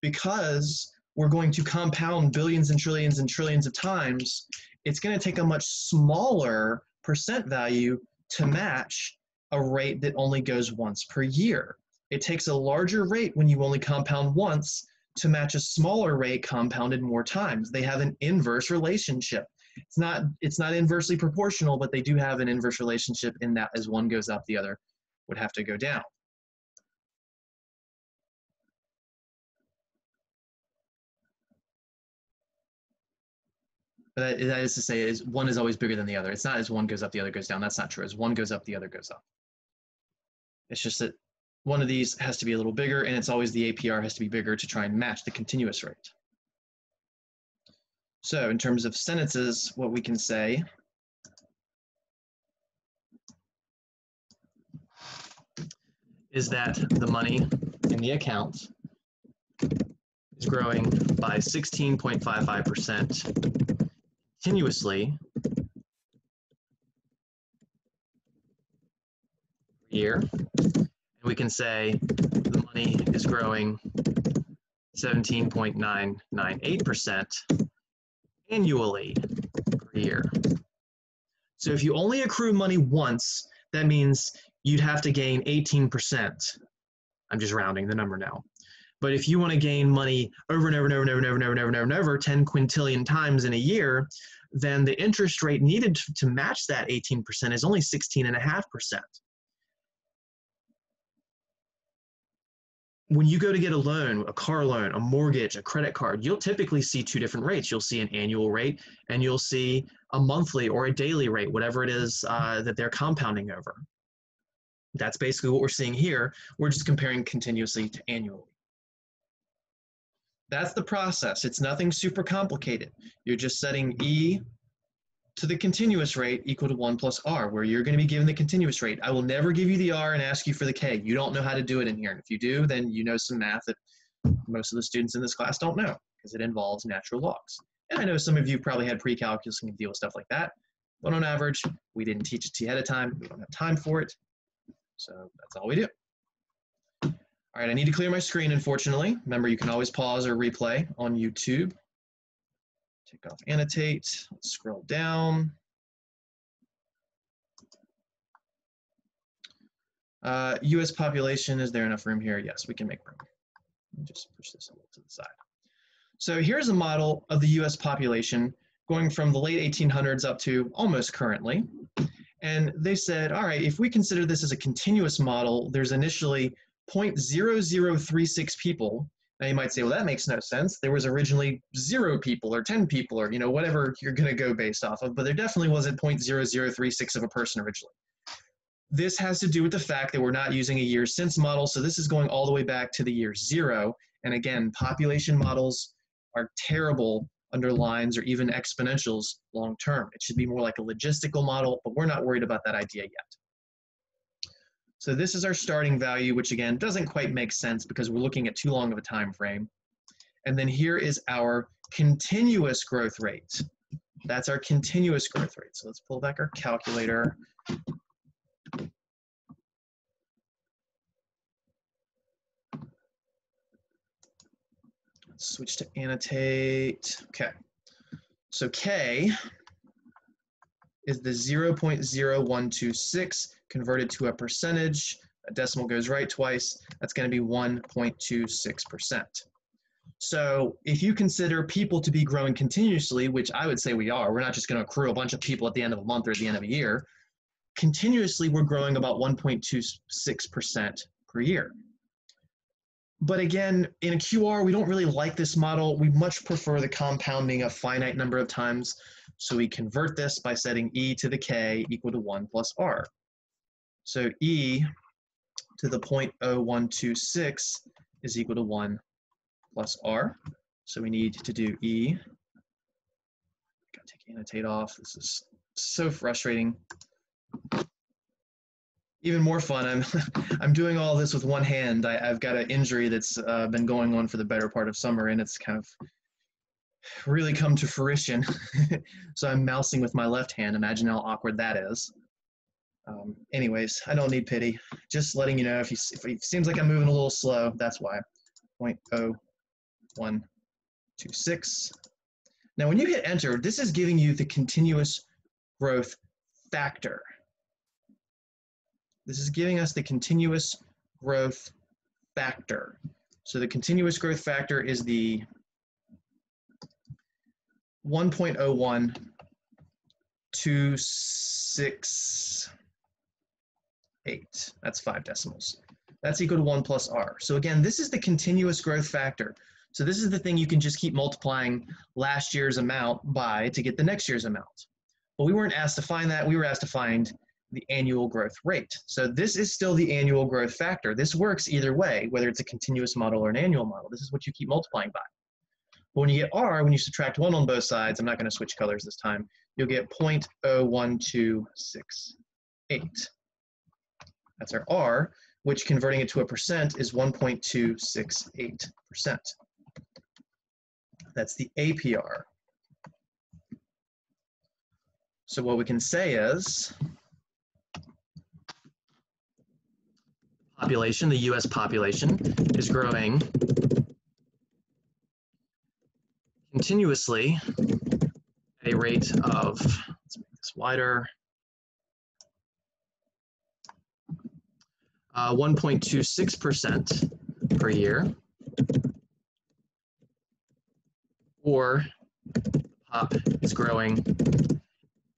Because we're going to compound billions and trillions of times, it's going to take a much smaller percent value to match a rate that only goes once per year. It takes a larger rate when you only compound once to match a smaller rate compounded more times. They have an inverse relationship. It's not inversely proportional, but they do have an inverse relationship in that as one goes up, the other would have to go down. But that is to say, is one is always bigger than the other. It's not as one goes up, the other goes down. That's not true. As one goes up, the other goes up. It's just that one of these has to be a little bigger, and it's always the APR has to be bigger to try and match the continuous rate. So in terms of sentences, what we can say is that the money in the account is growing by 16.55% continuously per year. And we can say the money is growing 17.998% annually per year. So if you only accrue money once, that means you'd have to gain 18%. I'm just rounding the number now. But if you want to gain money over and over and over and over and over and over and over and over and over 10 quintillion times in a year, then the interest rate needed to match that 18% is only 16.5%. When you go to get a loan, a car loan, a mortgage, a credit card, you'll typically see two different rates. You'll see an annual rate and you'll see a monthly or a daily rate, whatever it is that they're compounding over. That's basically what we're seeing here. We're just comparing continuously to annually. That's the process. It's nothing super complicated. You're just setting E to the continuous rate equal to 1 plus R, where you're going to be given the continuous rate. I will never give you the R and ask you for the K. You don't know how to do it in here. And if you do, then you know some math that most of the students in this class don't know, because it involves natural logs. And I know some of you probably had pre-calculus and can deal with stuff like that. But on average, we didn't teach it to you ahead of time. We don't have time for it. So that's all we do. All right, I need to clear my screen, unfortunately. Remember, you can always pause or replay on YouTube. Take off annotate, let's scroll down. US population, is there enough room here? Yes, we can make room. Let me just push this a little to the side. So here's a model of the US population going from the late 1800s up to almost currently. And they said, all right, if we consider this as a continuous model, there's initially 0.0036 people. Now you might say, well, that makes no sense. There was originally 0 people or 10 people or, whatever you're going to go based off of, but there definitely wasn't 0.0036 of a person originally. This has to do with the fact that we're not using a years since model, so this is going all the way back to the year 0. And again, population models are terrible under lines or even exponentials long term. It should be more like a logistical model, but we're not worried about that idea yet. So this is our starting value, which again doesn't quite make sense because we're looking at too long of a time frame. And then here is our continuous growth rate. That's our continuous growth rate. So let's pull back our calculator. Let's switch to annotate. Okay. So K is the 0.0126 converted to a percentage. A decimal goes right twice. That's going to be 1.26%. So if you consider people to be growing continuously, which I would say we are, we're not just going to accrue a bunch of people at the end of a month or at the end of a year. Continuously, we're growing about 1.26% per year. But again, in a QR, we don't really like this model. We much prefer the compounding a finite number of times. So we convert this by setting e to the k equal to 1 plus r. So e to the 0.0126 is equal to 1 plus r. So we need to do e. Gotta take annotate off. This is so frustrating. Even more fun, I'm doing all this with one hand. I've got an injury that's been going on for the better part of summer, and it's kind of really come to fruition. So I'm mousing with my left hand. Imagine how awkward that is. Anyways, I don't need pity. Just letting you know if it seems like I'm moving a little slow, that's why. 0.0126. Now, when you hit enter, this is giving you the continuous growth factor. This is giving us the continuous growth factor. So the continuous growth factor is the 1.01268. That's 5 decimals. That's equal to 1 plus r. So again, this is the continuous growth factor. So this is the thing you can just keep multiplying last year's amount by to get the next year's amount. But we weren't asked to find that. We were asked to find the annual growth rate. So this is still the annual growth factor. This works either way, whether it's a continuous model or an annual model. This is what you keep multiplying by. But when you get r, when you subtract 1 on both sides, I'm not going to switch colors this time, you'll get 0.01268. That's our r, which converting it to a percent is 1.268%. That's the APR. So what we can say is population, the US population, is growing continuously at a rate of, let's make this wider, 1.26% per year, or the pop is growing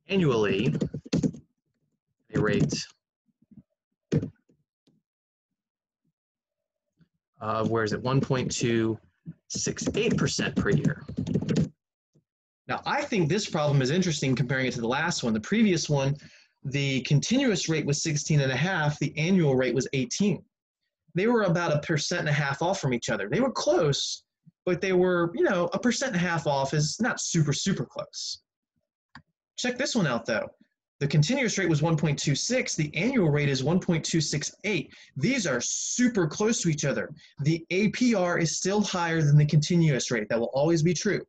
annually at a rate of, where is it, 1.268% per year. Now, I think this problem is interesting comparing it to the last one. The previous one, the continuous rate was 16.5, the annual rate was 18. They were about 1.5% off from each other. They were close, but they were, 1.5% off is not super, super close. Check this one out though. The continuous rate was 1.26, the annual rate is 1.268. These are super close to each other. The APR is still higher than the continuous rate. That will always be true.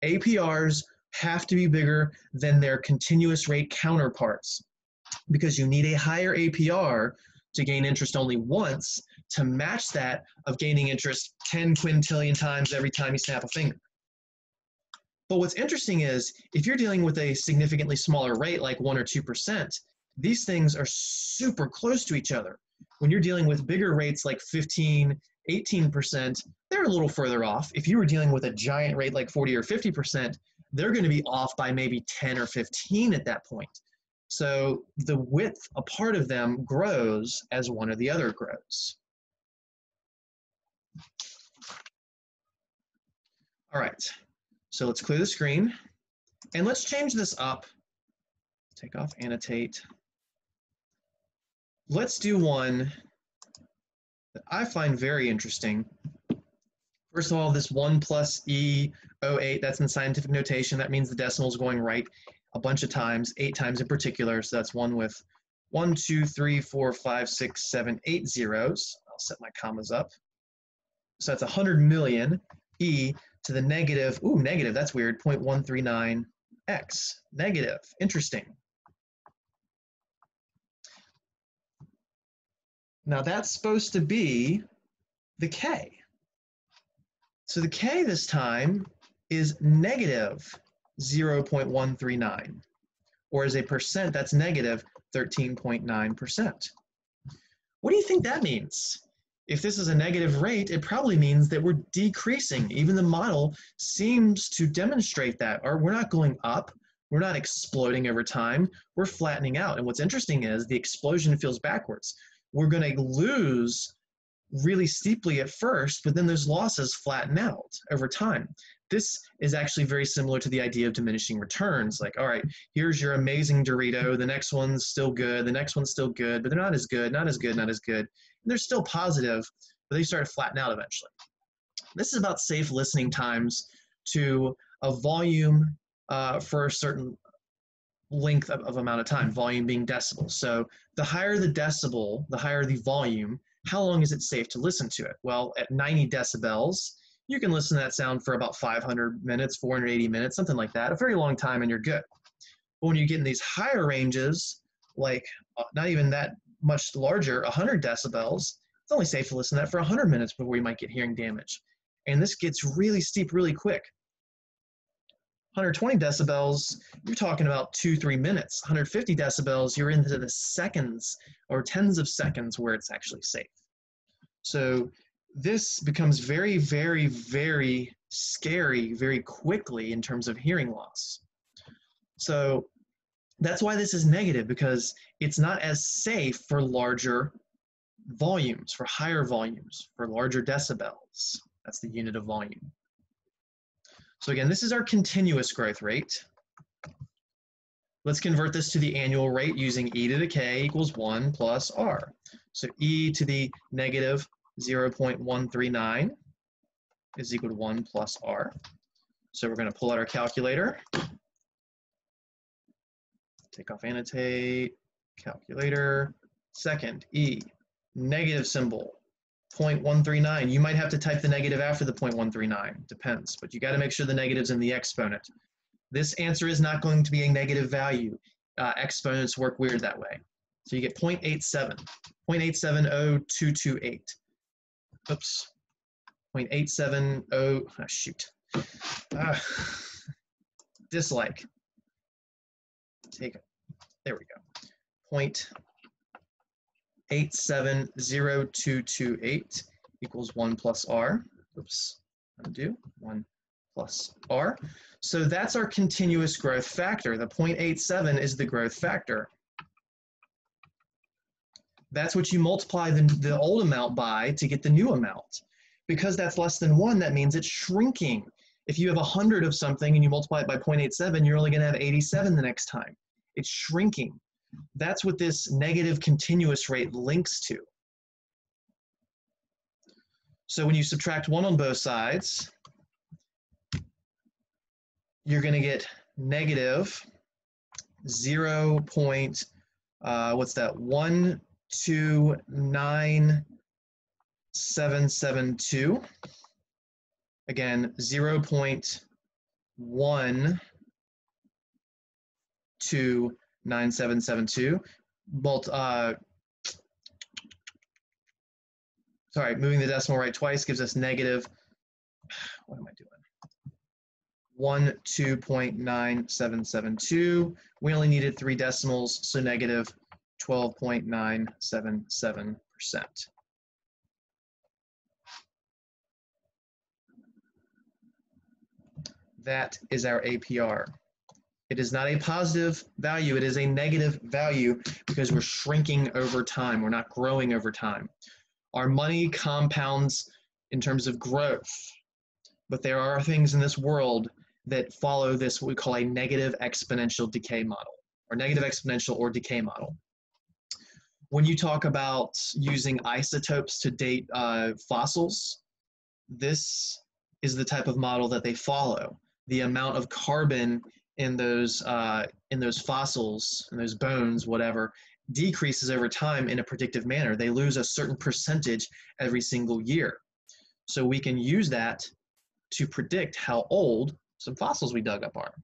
APRs have to be bigger than their continuous rate counterparts because you need a higher APR to gain interest only once to match that of gaining interest 10 quintillion times every time you snap a finger. But what's interesting is if you're dealing with a significantly smaller rate like 1 or 2%, these things are super close to each other. When you're dealing with bigger rates like 15, 18%, they're a little further off. If you were dealing with a giant rate like 40 or 50%, they're going to be off by maybe 10 or 15 at that point. So the width apart of them grows as one or the other grows. All right. So let's clear the screen and let's change this up. Take off annotate. Let's do one that I find very interesting. First of all, this 1 plus E08, that's in scientific notation. That means the decimal is going right a bunch of times, 8 times in particular. So that's one with 1, 2, 3, 4, 5, 6, 7, 8 zeros. I'll set my commas up. So that's 100 million E to the negative, negative, that's weird, 0.139x, negative, interesting. Now that's supposed to be the K. So the K this time is negative 0.139, or as a percent, that's negative 13.9%. What do you think that means? If this is a negative rate, it probably means that we're decreasing. Even the model seems to demonstrate that. Or we're not going up, we're not exploding over time, we're flattening out. And what's interesting is the explosion feels backwards. We're going to lose really steeply at first, but then those losses flatten out over time. This is actually very similar to the idea of diminishing returns. Like, all right, here's your amazing Dorito, the next one's still good, the next one's still good, but they're not as good, not as good, not as good. They're still positive, but they start to flatten out eventually. This is about safe listening times to a volume for a certain length of amount of time, volume being decibels. So the higher the decibel, the higher the volume, how long is it safe to listen to it? Well, at 90 decibels, You can listen to that sound for about 500 minutes, 480 minutes, something like that, a very long time, and you're good. But when you get in these higher ranges, like not even that much larger, 100 decibels, it's only safe to listen to that for 100 minutes before you might get hearing damage. And this gets really steep really quick. 120 decibels, you're talking about 2-3 minutes. 150 decibels, you're into the seconds or tens of seconds where it's actually safe. So this becomes very, very, very scary very quickly in terms of hearing loss. So that's why this is negative, because it's not as safe for larger volumes, for higher volumes, for larger decibels. That's the unit of volume. So again, this is our continuous growth rate. Let's convert this to the annual rate using e to the k equals 1 plus r. So e to the negative 0.139 is equal to 1 plus r. So we're going to pull out our calculator. Take off annotate, calculator. Second, e, negative symbol, 0.139. You might have to type the negative after the 0.139, depends, but you got to make sure the negative's in the exponent. This answer is not going to be a negative value. Exponents work weird that way. So you get 0.87, 0.870228. Oops, 0.870, oh shoot. Dislike. Take it. There we go. 0.870228 equals 1 plus r. Oops, undo. 1 plus r. So that's our continuous growth factor. The 0.87 is the growth factor. That's what you multiply the old amount by to get the new amount. Because that's less than 1, that means it's shrinking. If you have 100 of something and you multiply it by 0.87, you're only going to have 87 the next time. It's shrinking. That's what this negative continuous rate links to. So when you subtract 1 on both sides, you're going to get negative 129,772. Again, 0.129,772. Sorry, moving the decimal right twice gives us negative, what am I doing? 12.9772. We only needed 3 decimals, so negative 12.977%. That is our APR. It is not a positive value, it is a negative value because we're shrinking over time, we're not growing over time. Our money compounds in terms of growth, but there are things in this world that follow this, what we call a negative exponential decay model, or negative exponential or decay model. When you talk about using isotopes to date fossils, this is the type of model that they follow. The amount of carbon in those fossils, in those bones, whatever, decreases over time in a predictive manner. They lose a certain percentage every single year. So we can use that to predict how old some fossils we dug up are.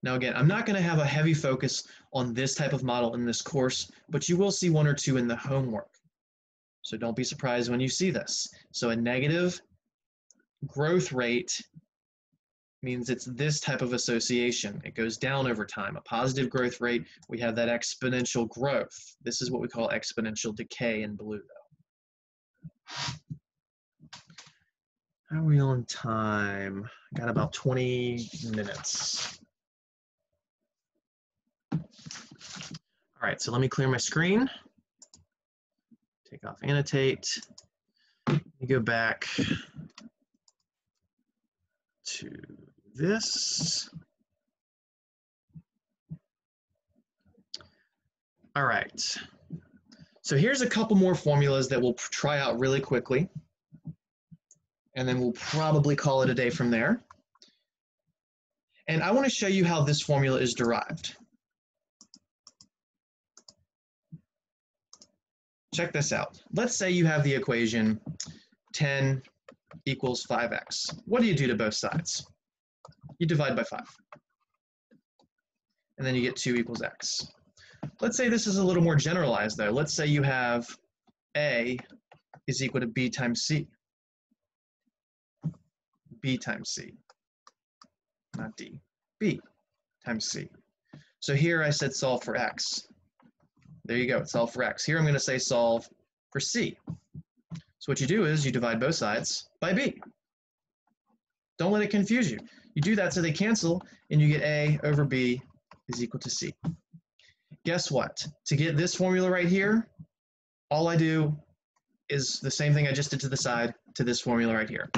Now again, I'm not going to have a heavy focus on this type of model in this course, but you will see 1 or 2 in the homework. So don't be surprised when you see this. So a negative growth rate means it's this type of association. It goes down over time. A positive growth rate, we have that exponential growth. This is what we call exponential decay in Bluto. How are we on time? Got about 20 minutes. All right, so let me clear my screen. Take off annotate. Let me go back to this. All right. So here's a couple more formulas that we'll try out really quickly, and then we'll probably call it a day from there. And I want to show you how this formula is derived. check this out. Let's say you have the equation 10 equals 5x. What do you do to both sides? You divide by 5. And then you get 2 equals x. Let's say this is a little more generalized though. Let's say you have a is equal to b times c. B times c, not d. B times c. So here I said solve for x. There you go, solve for x. Here I'm going to say solve for c. So what you do is you divide both sides by b. Don't let it confuse you. You do that so they cancel, and you get a over b is equal to c. Guess what? To get this formula right here, all I do is the same thing I just did to the side to this formula right here.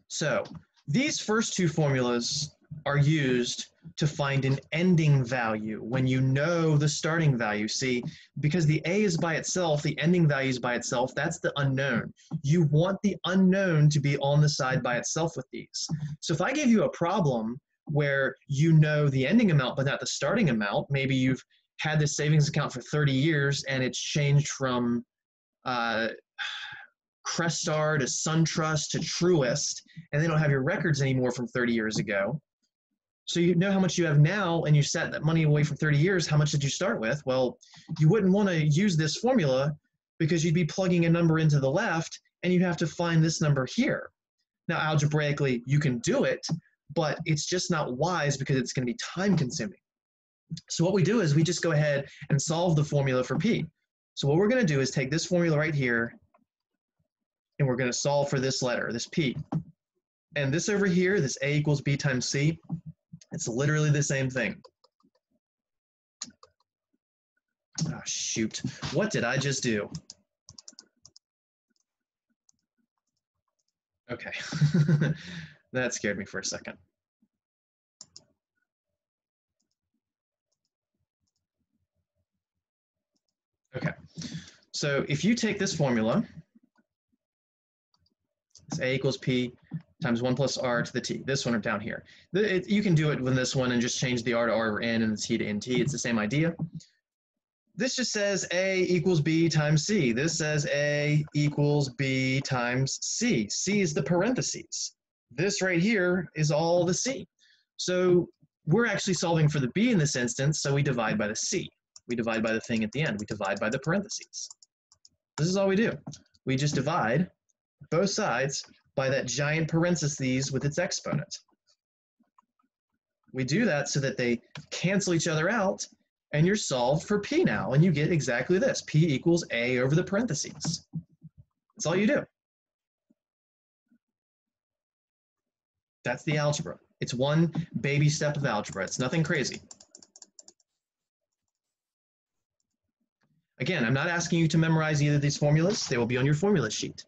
So these first two formulas are used to find an ending value when you know the starting value. See, because the a is by itself, the ending value is by itself, that's the unknown. You want the unknown to be on the side by itself with these. So if I give you a problem where you know the ending amount but not the starting amount, maybe you've had this savings account for 30 years and it's changed from Crestar to SunTrust to Truist, and they don't have your records anymore from 30 years ago. So you know how much you have now, and you set that money away from 30 years. How much did you start with? Well, you wouldn't want to use this formula because you'd be plugging a number into the left, and you'd have to find this number here. Now, algebraically, you can do it, but it's just not wise because it's going to be time consuming. So what we do is we just go ahead and solve the formula for P. So what we're going to do is take this formula right here, and we're going to solve for this letter, this P. And this over here, this A equals B times C, it's literally the same thing. Oh, shoot. What did I just do? Okay. That scared me for a second. Okay. So if you take this formula, it's A equals P times 1 plus R to the T, this one down here. You can do it with this one and just change the R to R over N and the T to NT. It's the same idea. This just says A equals B times C. This says A equals B times C. C is the parentheses. This right here is all the C. So we're actually solving for the B in this instance, so we divide by the C. We divide by the thing at the end. We divide by the parentheses. This is all we do. We just divide both sides by that giant parentheses with its exponent. We do that so that they cancel each other out, and you're solved for P now, and you get exactly this. P equals A over the parentheses. That's all you do. That's the algebra. It's one baby step of algebra. It's nothing crazy. Again, I'm not asking you to memorize either of these formulas. They will be on your formula sheet.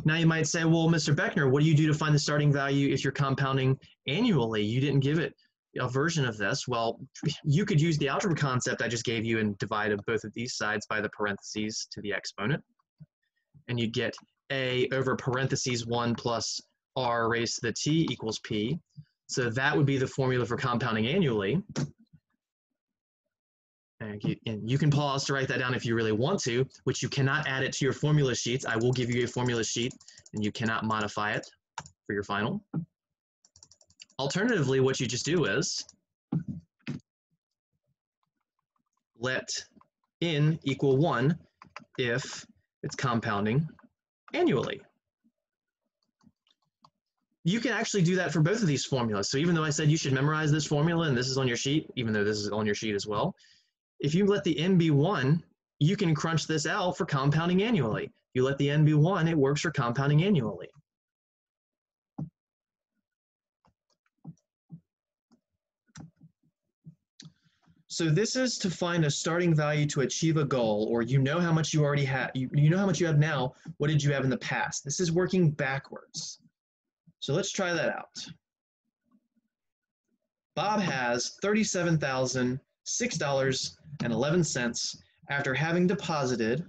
Now you might say, well, Mr. Beckner, what do you do to find the starting value if you're compounding annually? You didn't give it a version of this. Well, you could use the algebra concept I just gave you and divide both of these sides by the parentheses to the exponent. And you'd get A over parentheses 1 plus R raised to the T equals P. So that would be the formula for compounding annually. And you can pause to write that down if you really want to, which you cannot add it to your formula sheets. I will give you a formula sheet, and you cannot modify it for your final. Alternatively, what you just do is let n equal 1 if it's compounding annually. You can actually do that for both of these formulas. So even though I said you should memorize this formula and this is on your sheet, even though this is on your sheet as well, if you let the n be 1, you can crunch this out for compounding annually. You let the n be 1, it works for compounding annually. So this is to find a starting value to achieve a goal, or you know how much you already have. You know how much you have now. What did you have in the past? This is working backwards. So let's try that out. Bob has $37,006.11 after having deposited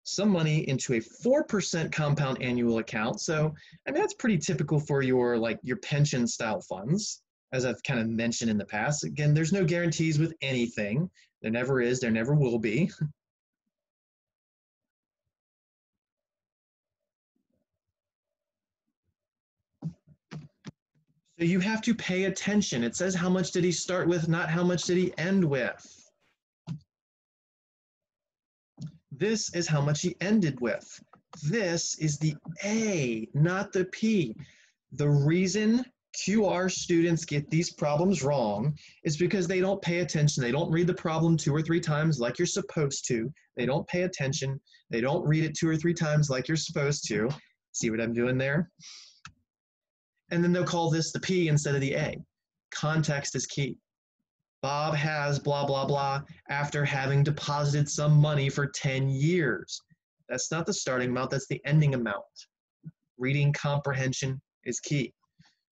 some money into a 4% compound annual account. So, I mean, that's pretty typical for your pension style funds. as I've kind of mentioned in the past. Again, there's no guarantees with anything. There never is, there never will be. So you have to pay attention. It says how much did he start with, not how much did he end with. This is how much he ended with. This is the A, not the P. The reason QR students get these problems wrong is because they don't pay attention. They don't read the problem 2 or 3 times like you're supposed to. They don't pay attention. They don't read it 2 or 3 times like you're supposed to. See what I'm doing there? And then they'll call this the P instead of the A. Context is key. Bob has blah, blah, blah after having deposited some money for 10 years. That's not the starting amount, that's the ending amount. Reading comprehension is key.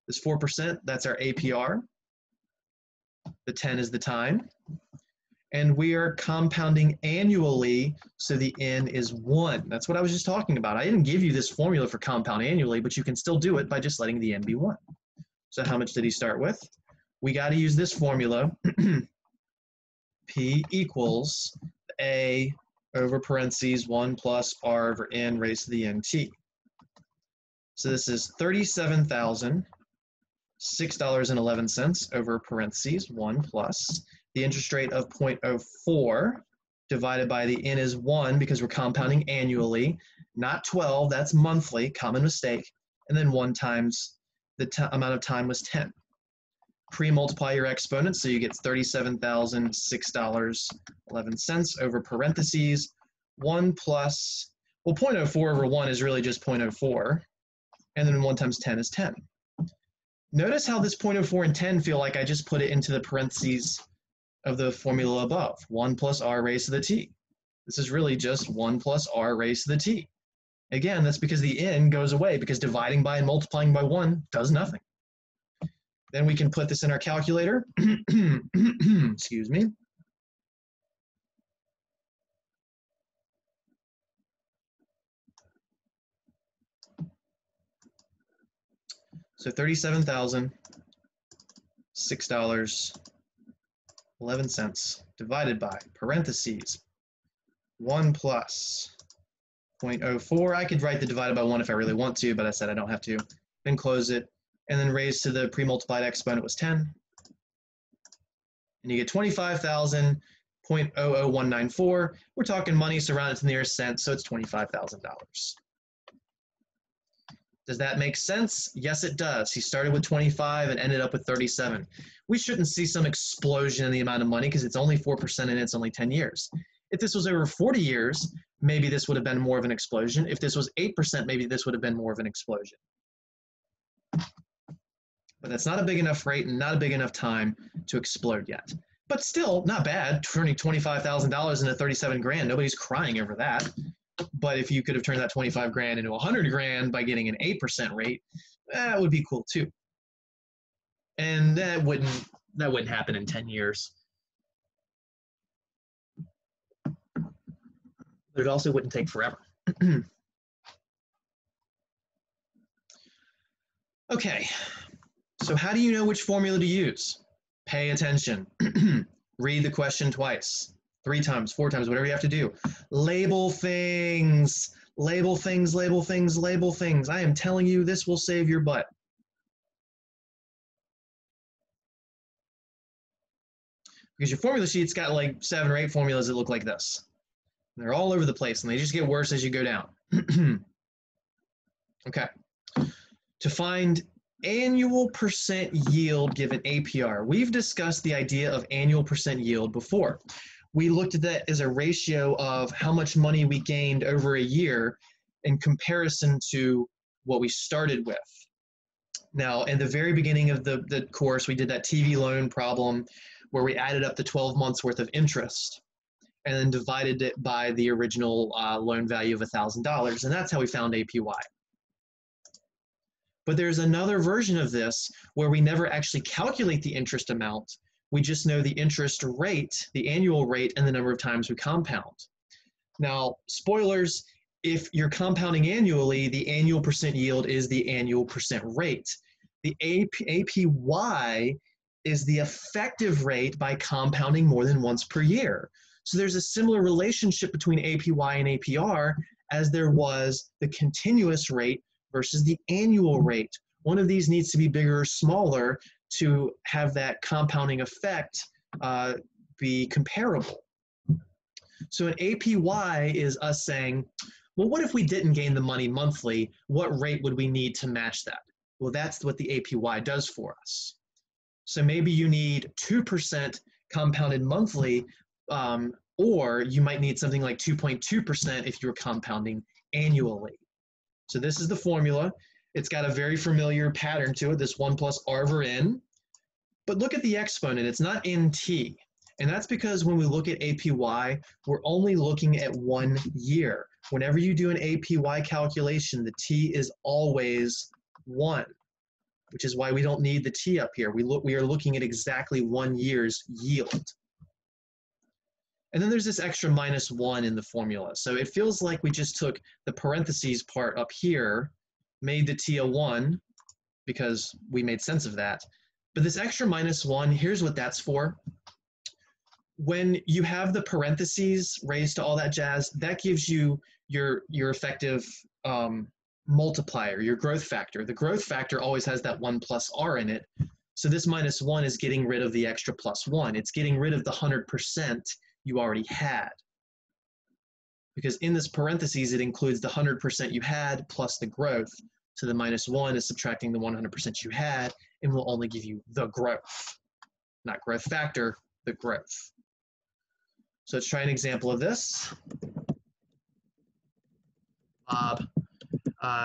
This 4%, that's our APR. The 10 is the time. And we are compounding annually, so the N is 1. That's what I was just talking about. I didn't give you this formula for compound annually, but you can still do it by just letting the N be 1. So how much did he start with? We got to use this formula. P equals A over parentheses 1 plus R over N raised to the NT. So this is $37,006.11 over parentheses 1 plus the interest rate of 0.04 divided by the N is 1 because we're compounding annually, not 12, that's monthly, common mistake, and then 1 times the amount of time was 10. Pre-multiply your exponents, so you get $37,006.11 over parentheses 1 plus, well, 0.04 over 1 is really just 0.04, and then 1 times 10 is 10. Notice how this 0.04 and 10 feel like I just put it into the parentheses of the formula above, 1 plus R raised to the T. This is really just 1 plus R raised to the T. Again, that's because the N goes away, because dividing by and multiplying by 1 does nothing. Then we can put this in our calculator. Excuse me. So $37,006.11 divided by parentheses 1 plus 0.04. I could write the divided by 1 if I really want to, but I said I don't have to. Then close it. And then raised to the pre-multiplied exponent was 10. And you get 25,000.00194. We're talking money, so round it to the nearest cent, so it's $25,000. Does that make sense? Yes, it does. He started with 25 and ended up with 37. We shouldn't see some explosion in the amount of money because it's only 4% and it's only 10 years. If this was over 40 years, maybe this would have been more of an explosion. If this was 8%, maybe this would have been more of an explosion. But that's not a big enough rate and not a big enough time to explode yet. But still, not bad, turning $25,000 into 37 grand. Nobody's crying over that. But if you could have turned that 25 grand into 100 grand by getting an 8% rate, that would be cool too. And that wouldn't happen in 10 years. But it also wouldn't take forever. Okay. So how do you know which formula to use? Pay attention. Read the question twice, 3 times, 4 times, whatever you have to do. Label things, label things, label things, label things. I am telling you, this will save your butt. Because your formula sheet's got like 7 or 8 formulas that look like this. They're all over the place, and they just get worse as you go down. Okay. To find annual percent yield given APR. We've discussed the idea of annual percent yield before. We looked at that as a ratio of how much money we gained over a year in comparison to what we started with. Now, in the very beginning of the course, we did that TV loan problem where we added up the 12 months worth of interest and then divided it by the original loan value of $1,000, and that's how we found APY. But there's another version of this where we never actually calculate the interest amount. We just know the interest rate, the annual rate, and the number of times we compound. Now, spoilers, if you're compounding annually, the annual percent yield is the annual percent rate. The APY is the effective rate by compounding more than once per year. So there's a similar relationship between APY and APR as there was the continuous rate versus the annual rate. One of these needs to be bigger or smaller to have that compounding effect be comparable. So an APY is us saying, well, what if we didn't gain the money monthly? What rate would we need to match that? Well, that's what the APY does for us. So maybe you need 2% compounded monthly, or you might need something like 2.2% if you're compounding annually. So this is the formula. It's got a very familiar pattern to it, this 1 plus r over n. But look at the exponent, it's not nt. And that's because when we look at APY, we're only looking at 1 year. Whenever you do an APY calculation, the t is always 1, which is why we don't need the t up here. We are looking at exactly 1 year's yield. And then there's this extra -1 in the formula. So it feels like we just took the parentheses part up here, made the t a 1, because we made sense of that. But this extra -1, here's what that's for. When you have the parentheses raised to all that jazz, that gives you your effective multiplier, your growth factor. The growth factor always has that 1 plus r in it. So this -1 is getting rid of the extra +1. It's getting rid of the 100% you already had. Because in this parentheses, it includes the 100% you had plus the growth. So the -1 is subtracting the 100% you had and will only give you the growth. Not growth factor, the growth. So let's try an example of this. Bob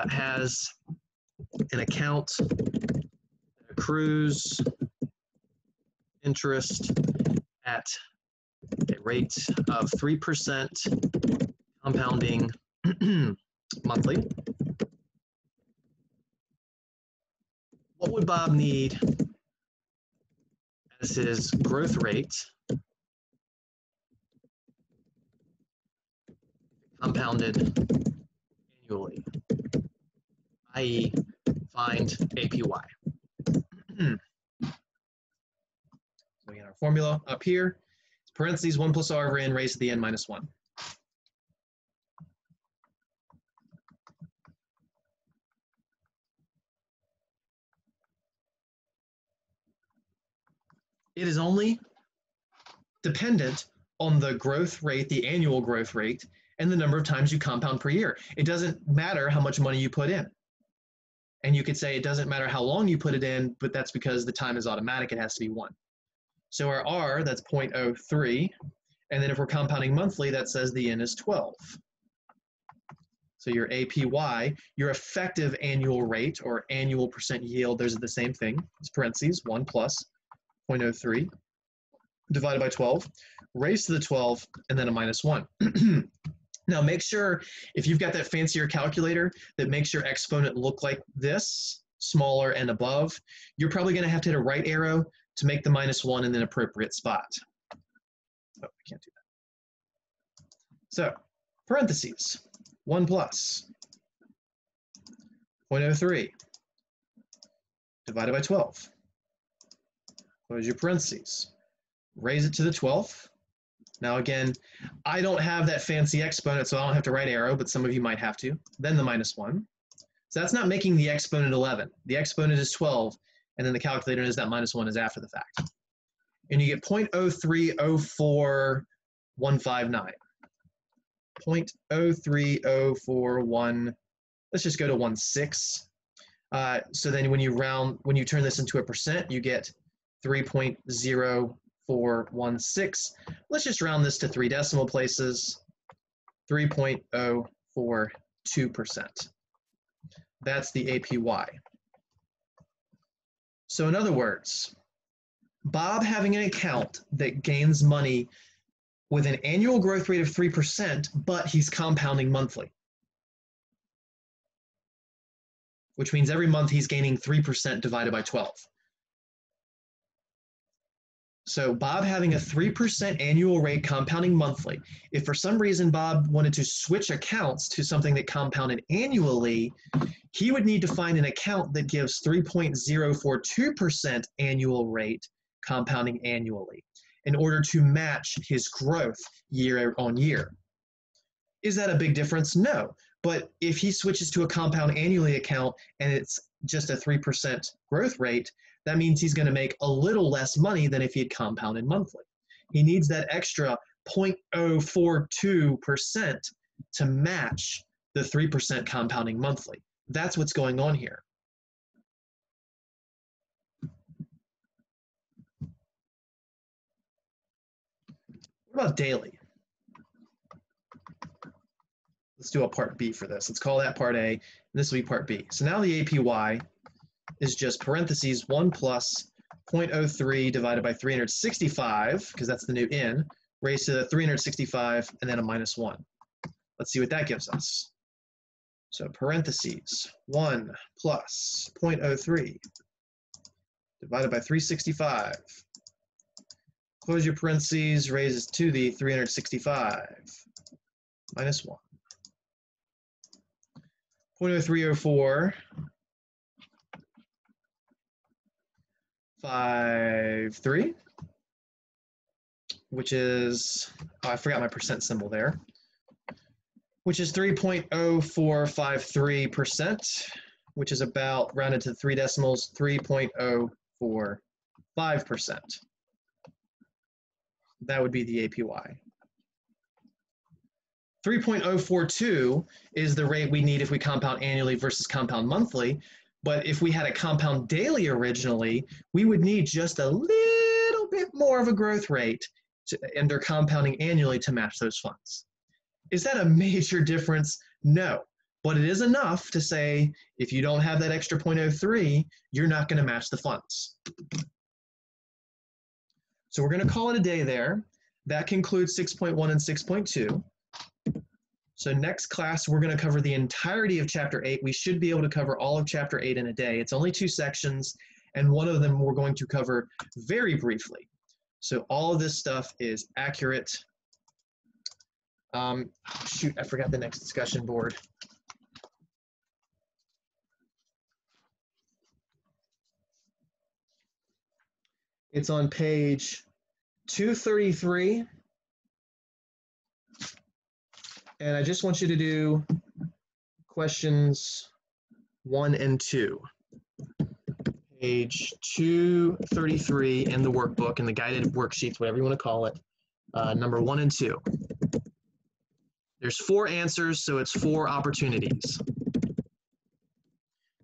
has an account that accrues interest at a rate of 3% compounding monthly. What would Bob need as his growth rate compounded annually, i.e. find APY? So we got our formula up here. It's parentheses 1 plus r over n raised to the n minus 1. It is only dependent on the growth rate, the annual growth rate, and the number of times you compound per year. It doesn't matter how much money you put in. And you could say it doesn't matter how long you put it in, but that's because the time is automatic, it has to be 1. So our r, that's 0.03, and then if we're compounding monthly, that says the n is 12. So your APY, your effective annual rate or annual percent yield, those are the same thing. It's parentheses, 1 plus 0.03 divided by 12, raised to the 12, and then a -1. Now make sure, if you've got that fancier calculator that makes your exponent look like this, smaller and above, you're probably going to have to hit a right arrow to make the -1 in an appropriate spot. Oh, I can't do that. So, parentheses, 1 plus 0.03 divided by 12. Close your parentheses. Raise it to the 12th. Now again, I don't have that fancy exponent, so I don't have to right arrow, but some of you might have to. Then the -1. So that's not making the exponent 11. The exponent is 12, and then the calculator knows that -1 is after the fact. And you get 0.0304159. 0.03041, let's just go to 16. So then when you turn this into a percent, you get 3.0416. Let's just round this to 3 decimal places, 3.042%. That's the APY. So in other words, Bob having an account that gains money with an annual growth rate of 3%, but he's compounding monthly, which means every month he's gaining 3% divided by 12. So Bob having a 3% annual rate compounding monthly, if for some reason Bob wanted to switch accounts to something that compounded annually, he would need to find an account that gives 3.042% annual rate compounding annually in order to match his growth year on year. Is that a big difference? No. But if he switches to a compound annually account and it's just a 3% growth rate, that means he's going to make a little less money than if he had compounded monthly. He needs that extra 0.042% to match the 3% compounding monthly. That's what's going on here. What about daily? Let's do a part B for this. Let's call that part A, and this will be part B. So now the APY is just parentheses 1 plus 0.03 divided by 365, because that's the new n, raised to 365, and then a minus 1. Let's see what that gives us. So parentheses 1 plus 0.03 divided by 365. Close your parentheses, raises to the 365, minus 1. 0.0304, 53, which is, oh, I forgot my percent symbol there, which is 3.0453%, which is about, rounded to 3 decimals, 3.045%. That would be the APY. 3.042 is the rate we need if we compound annually versus compound monthly. But if we had a compound daily originally, we would need just a little bit more of a growth rate and they're compounding annually to match those funds. Is that a major difference? No. But it is enough to say if you don't have that extra 0.03, you're not going to match the funds. So we're going to call it a day there. That concludes 6.1 and 6.2. So next class, we're going to cover the entirety of Chapter 8. We should be able to cover all of Chapter 8 in a day. It's only 2 sections, and one of them we're going to cover very briefly. So all of this stuff is accurate. Shoot, I forgot the next discussion board. It's on page 233. And I just want you to do questions 1 and 2. Page 233 in the workbook, in the guided worksheets, whatever you want to call it, number 1 and 2. There's 4 answers, so it's 4 opportunities.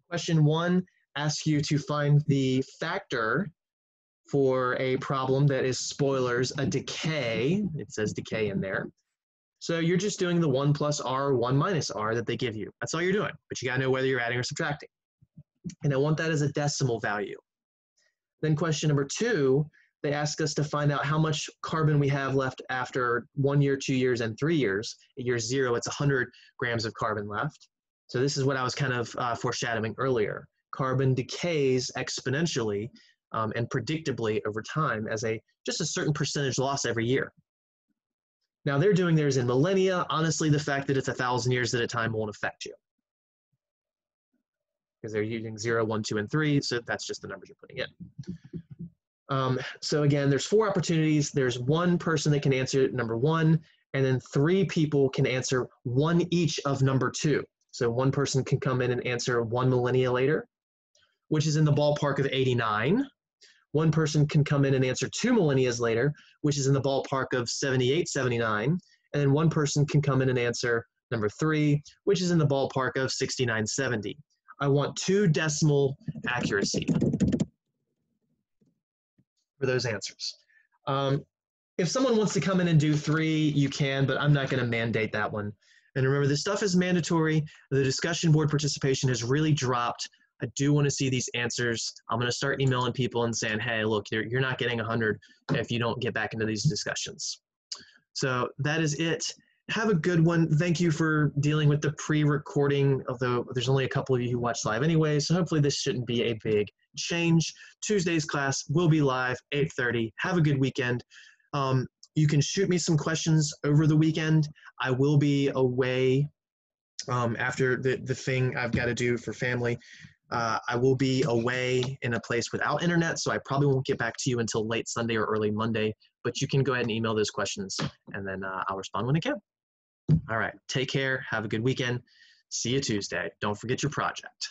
Question 1 asks you to find the factor for a problem that is, spoilers, a decay. It says decay in there. So you're just doing the 1 plus r, 1 minus r that they give you. That's all you're doing, but you gotta know whether you're adding or subtracting. And I want that as a decimal value. Then question number 2, they ask us to find out how much carbon we have left after 1 year, 2 years, and 3 years. At year 0, it's 100 grams of carbon left. So this is what I was kind of foreshadowing earlier. Carbon decays exponentially and predictably over time as just a certain percentage loss every year. Now they're doing theirs in millennia. Honestly, the fact that it's 1,000 years at a time won't affect you because they're using 0, 1, 2, and 3. So that's just the numbers you're putting in. So again, there's 4 opportunities. There's 1 person that can answer number 1, and then 3 people can answer 1 each of number 2. So 1 person can come in and answer 1 millennia later, which is in the ballpark of 89. 1 person can come in and answer 2 millennias later, which is in the ballpark of 78, 79. And then 1 person can come in and answer number 3, which is in the ballpark of 69, 70. I want 2 decimal accuracy for those answers. If someone wants to come in and do 3, you can, but I'm not going to mandate that one. And remember, this stuff is mandatory. The discussion board participation has really dropped. I do want to see these answers. I'm going to start emailing people and saying, hey, look, you're not getting 100 if you don't get back into these discussions. So that is it. Have a good one. Thank you for dealing with the pre-recording, although there's only a couple of you who watch live anyway, so hopefully this shouldn't be a big change. Tuesday's class will be live, 8:30. Have a good weekend. You can shoot me some questions over the weekend. I will be away after the thing I've got to do for family. I will be away in a place without internet, so I probably won't get back to you until late Sunday or early Monday, but you can go ahead and email those questions, and then I'll respond when I can. All right, take care, have a good weekend. See you Tuesday. Don't forget your project.